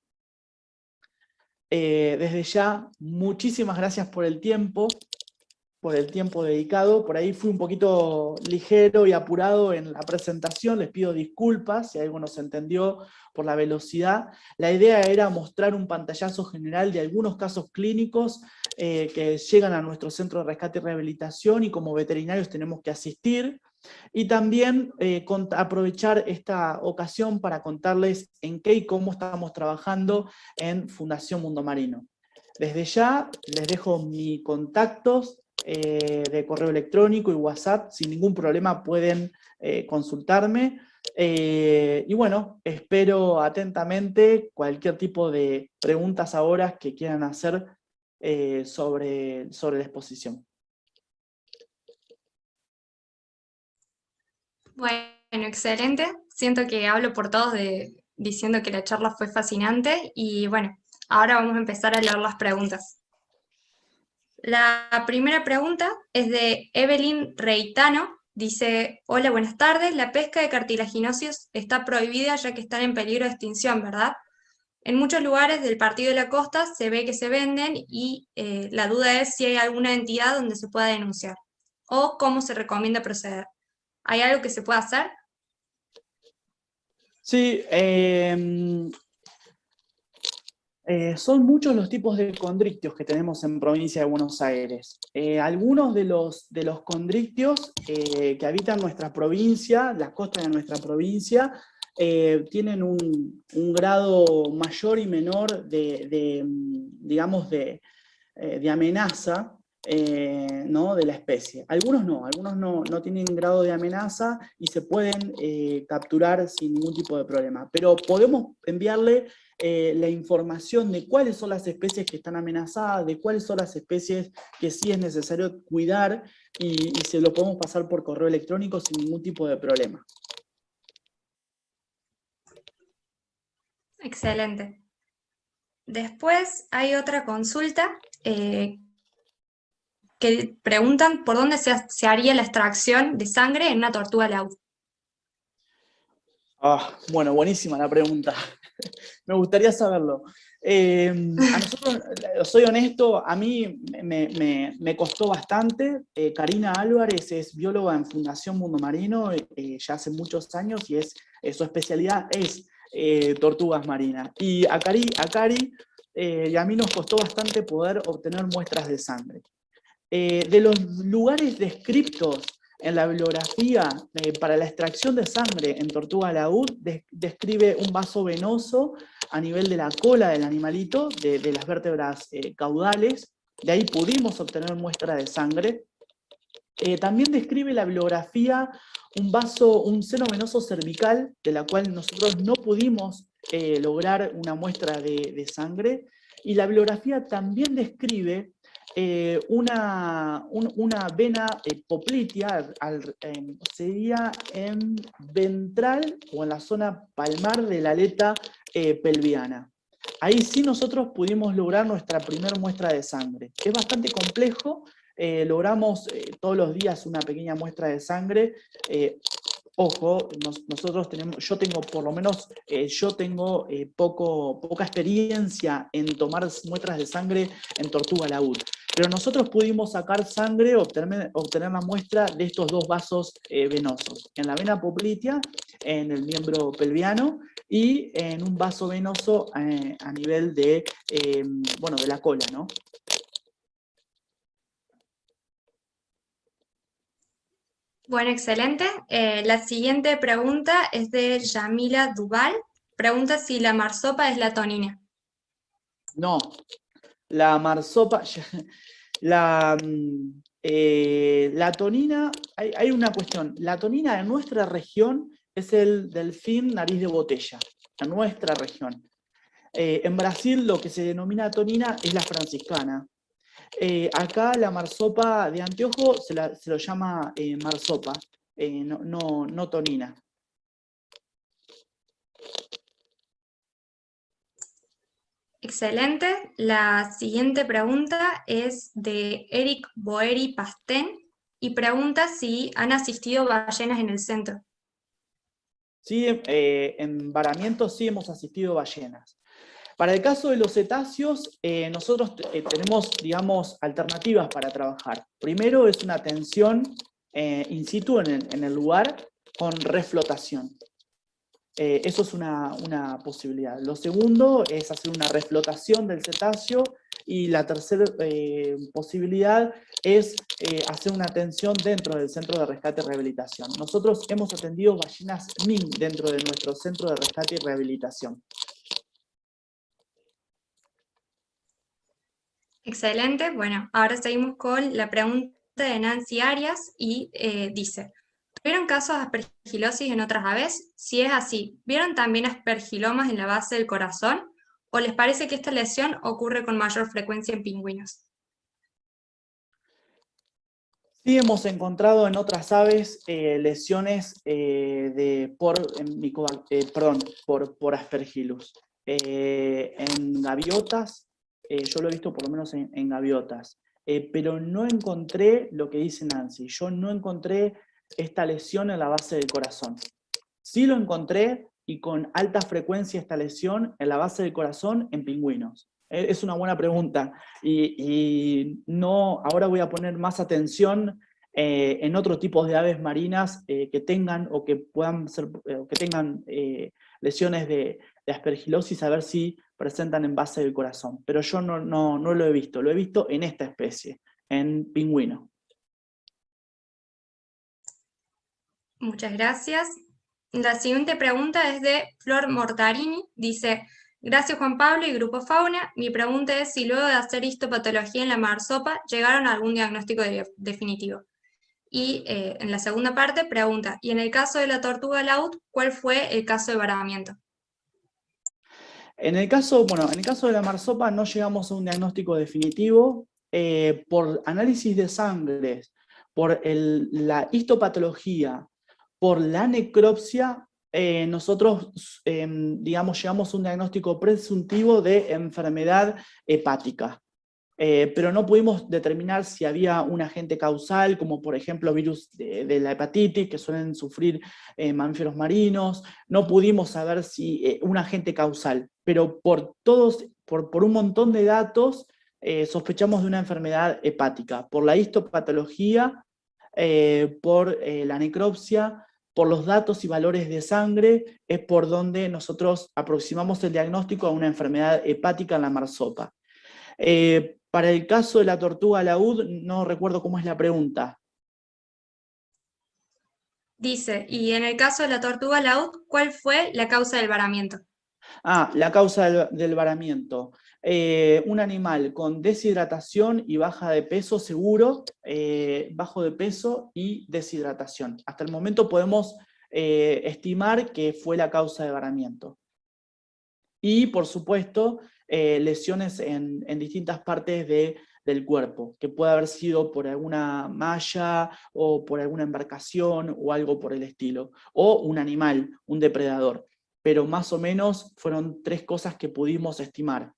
Desde ya, muchísimas gracias por el tiempo dedicado. Por ahí fui un poquito ligero y apurado en la presentación, les pido disculpas si algo no se entendió por la velocidad. La idea era mostrar un pantallazo general de algunos casos clínicos que llegan a nuestro centro de rescate y rehabilitación y como veterinarios tenemos que asistir. Y también aprovechar esta ocasión para contarles en qué y cómo estamos trabajando en Fundación Mundo Marino. Desde ya les dejo mis contactos de correo electrónico y WhatsApp, sin ningún problema pueden consultarme. Y bueno, espero atentamente cualquier tipo de preguntas ahora que quieran hacer sobre la exposición. Bueno, excelente. Siento que hablo por todos diciendo que la charla fue fascinante y bueno, ahora vamos a empezar a leer las preguntas. La primera pregunta es de Evelyn Reitano. Dice, hola, buenas tardes. La pesca de cartilaginosos está prohibida ya que están en peligro de extinción, ¿verdad? En muchos lugares del Partido de la Costa se ve que se venden y la duda es si hay alguna entidad donde se pueda denunciar o cómo se recomienda proceder. ¿Hay algo que se pueda hacer? Sí, Son muchos los tipos de condrictios que tenemos en provincia de Buenos Aires. Algunos de los condrictios que habitan nuestra provincia, las costas de nuestra provincia, tienen un grado mayor y menor digamos, de amenaza, ¿no? de la especie. Algunos no tienen grado de amenaza y se pueden capturar sin ningún tipo de problema. Pero podemos enviarle la información de cuáles son las especies que están amenazadas, de cuáles son las especies que sí es necesario cuidar, y se lo podemos pasar por correo electrónico sin ningún tipo de problema. Excelente. Después hay otra consulta que preguntan por dónde se haría la extracción de sangre en una tortuga laúd. Bueno, buenísima la pregunta. Me gustaría saberlo. A nosotros, soy honesto, a mí me costó bastante. Karina Álvarez es bióloga en Fundación Mundo Marino ya hace muchos años, y su especialidad es tortugas marinas. Y a Cari y a mí nos costó bastante poder obtener muestras de sangre. De los lugares descriptos en la bibliografía para la extracción de sangre en tortuga laúd, describe un vaso venoso a nivel de la cola del animalito, de las vértebras caudales. De ahí pudimos obtener muestra de sangre. También describe la bibliografía un seno venoso cervical, de la cual nosotros no pudimos lograr una muestra de sangre. Y la bibliografía también describe una vena poplitea, sería en ventral o en la zona palmar de la aleta pelviana. Ahí sí nosotros pudimos lograr nuestra primera muestra de sangre. Es bastante complejo, logramos todos los días una pequeña muestra de sangre. Ojo, yo tengo por lo menos, poca experiencia en tomar muestras de sangre en tortuga laúd. Pero nosotros pudimos sacar sangre, obtener la muestra de estos dos vasos venosos. En la vena poplitea, en el miembro pelviano, y en un vaso venoso a nivel de la cola, ¿no? Bueno, excelente. La siguiente pregunta es de Yamila Duval. Pregunta si la marsopa es la tonina. No, la marsopa, la tonina, hay una cuestión. La tonina en nuestra región es el delfín nariz de botella, en nuestra región. En Brasil lo que se denomina tonina es la franciscana. Acá la marsopa de anteojo se lo llama marsopa, no tonina. Excelente. La siguiente pregunta es de Eric Boeri Pastén y pregunta si han asistido ballenas en el centro. Sí, en varamientos sí hemos asistido ballenas. Para el caso de los cetáceos, nosotros tenemos, digamos, alternativas para trabajar. Primero es una atención in situ en el lugar con reflotación. Eso es una posibilidad. Lo segundo es hacer una reflotación del cetáceo, y la tercera posibilidad es hacer una atención dentro del Centro de Rescate y Rehabilitación. Nosotros hemos atendido ballenas MIN dentro de nuestro Centro de Rescate y Rehabilitación. Excelente. Bueno, ahora seguimos con la pregunta de Nancy Arias y dice, ¿tuvieron casos de aspergilosis en otras aves? Si es así, ¿vieron también aspergilomas en la base del corazón? ¿O les parece que esta lesión ocurre con mayor frecuencia en pingüinos? Sí hemos encontrado en otras aves lesiones por Aspergillus. En gaviotas, yo lo he visto por lo menos en gaviotas, pero no encontré lo que dice Nancy. Yo no encontré esta lesión en la base del corazón. Sí lo encontré, y con alta frecuencia, esta lesión en la base del corazón en pingüinos. Es una buena pregunta, y no, ahora voy a poner más atención en otros tipos de aves marinas que tengan o que puedan ser, que tengan lesiones de aspergilosis, a ver si presentan envase del corazón. Pero yo no lo he visto en esta especie, en pingüino. Muchas gracias. La siguiente pregunta es de Flor Mortarini. Dice, gracias Juan Pablo y Grupo Fauna. Mi pregunta es si luego de hacer histopatología en la marsopa llegaron a algún diagnóstico definitivo. Y en la segunda parte pregunta, y en el caso de la tortuga laúd, ¿cuál fue el caso de varamiento? En el caso de la marsopa no llegamos a un diagnóstico definitivo. Por análisis de sangre, por la histopatología, por la necropsia, nosotros llegamos a un diagnóstico presuntivo de enfermedad hepática. Pero no pudimos determinar si había un agente causal, como por ejemplo virus de la hepatitis, que suelen sufrir mamíferos marinos. No pudimos saber si un agente causal, pero por un montón de datos sospechamos de una enfermedad hepática, por la histopatología, por la necropsia, por los datos y valores de sangre, es por donde nosotros aproximamos el diagnóstico a una enfermedad hepática en la marsopa. Para el caso de la tortuga laúd, no recuerdo cómo es la pregunta. Dice, y en el caso de la tortuga laúd, ¿cuál fue la causa del varamiento? La causa del varamiento. Un animal con deshidratación y baja de peso seguro, bajo de peso y deshidratación. Hasta el momento podemos estimar que fue la causa de varamiento. Y, por supuesto, lesiones en distintas partes del cuerpo, que puede haber sido por alguna malla o por alguna embarcación o algo por el estilo, o un animal, un depredador. Pero más o menos fueron 3 cosas que pudimos estimar.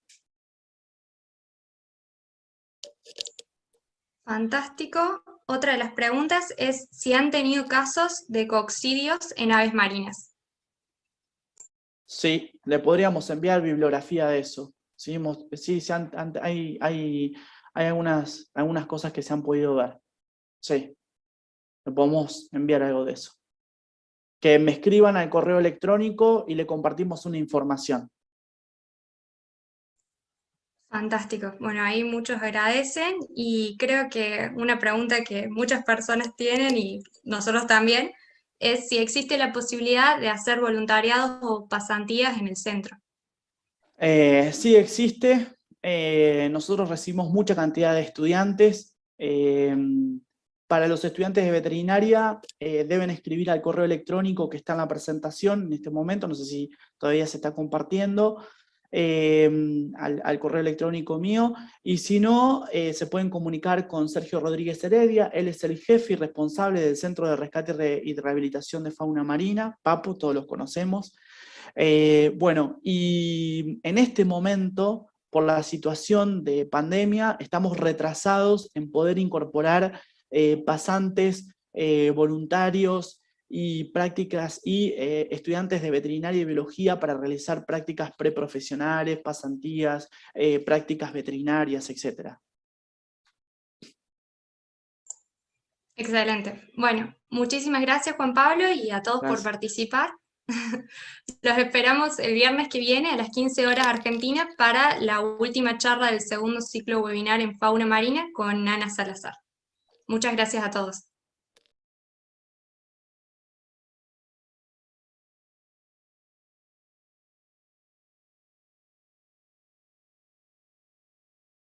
Fantástico. Otra de las preguntas es si han tenido casos de coccidios en aves marinas. Sí, le podríamos enviar bibliografía de eso. Sí, hay algunas cosas que se han podido ver. Sí, le podemos enviar algo de eso. Que me escriban al correo electrónico y le compartimos una información. Fantástico. Bueno, ahí muchos agradecen y creo que una pregunta que muchas personas tienen y nosotros también es si existe la posibilidad de hacer voluntariados o pasantías en el centro. Sí existe. Nosotros recibimos mucha cantidad de estudiantes. Para los estudiantes de veterinaria deben escribir al correo electrónico que está en la presentación en este momento, no sé si todavía se está compartiendo, al correo electrónico mío, y si no, se pueden comunicar con Sergio Rodríguez Heredia. Él es el jefe y responsable del Centro de Rescate y Rehabilitación de Fauna Marina, PAPO, todos los conocemos. Bueno, y en este momento, por la situación de pandemia, estamos retrasados en poder incorporar pasantes, voluntarios y prácticas y estudiantes de veterinaria y biología para realizar prácticas preprofesionales, pasantías, prácticas veterinarias, etc. Excelente. Bueno, muchísimas gracias Juan Pablo y a todos por participar. Los esperamos el viernes que viene a las 15 horas Argentina para la última charla del segundo ciclo webinar en fauna marina con Ana Salazar. Muchas gracias a todos.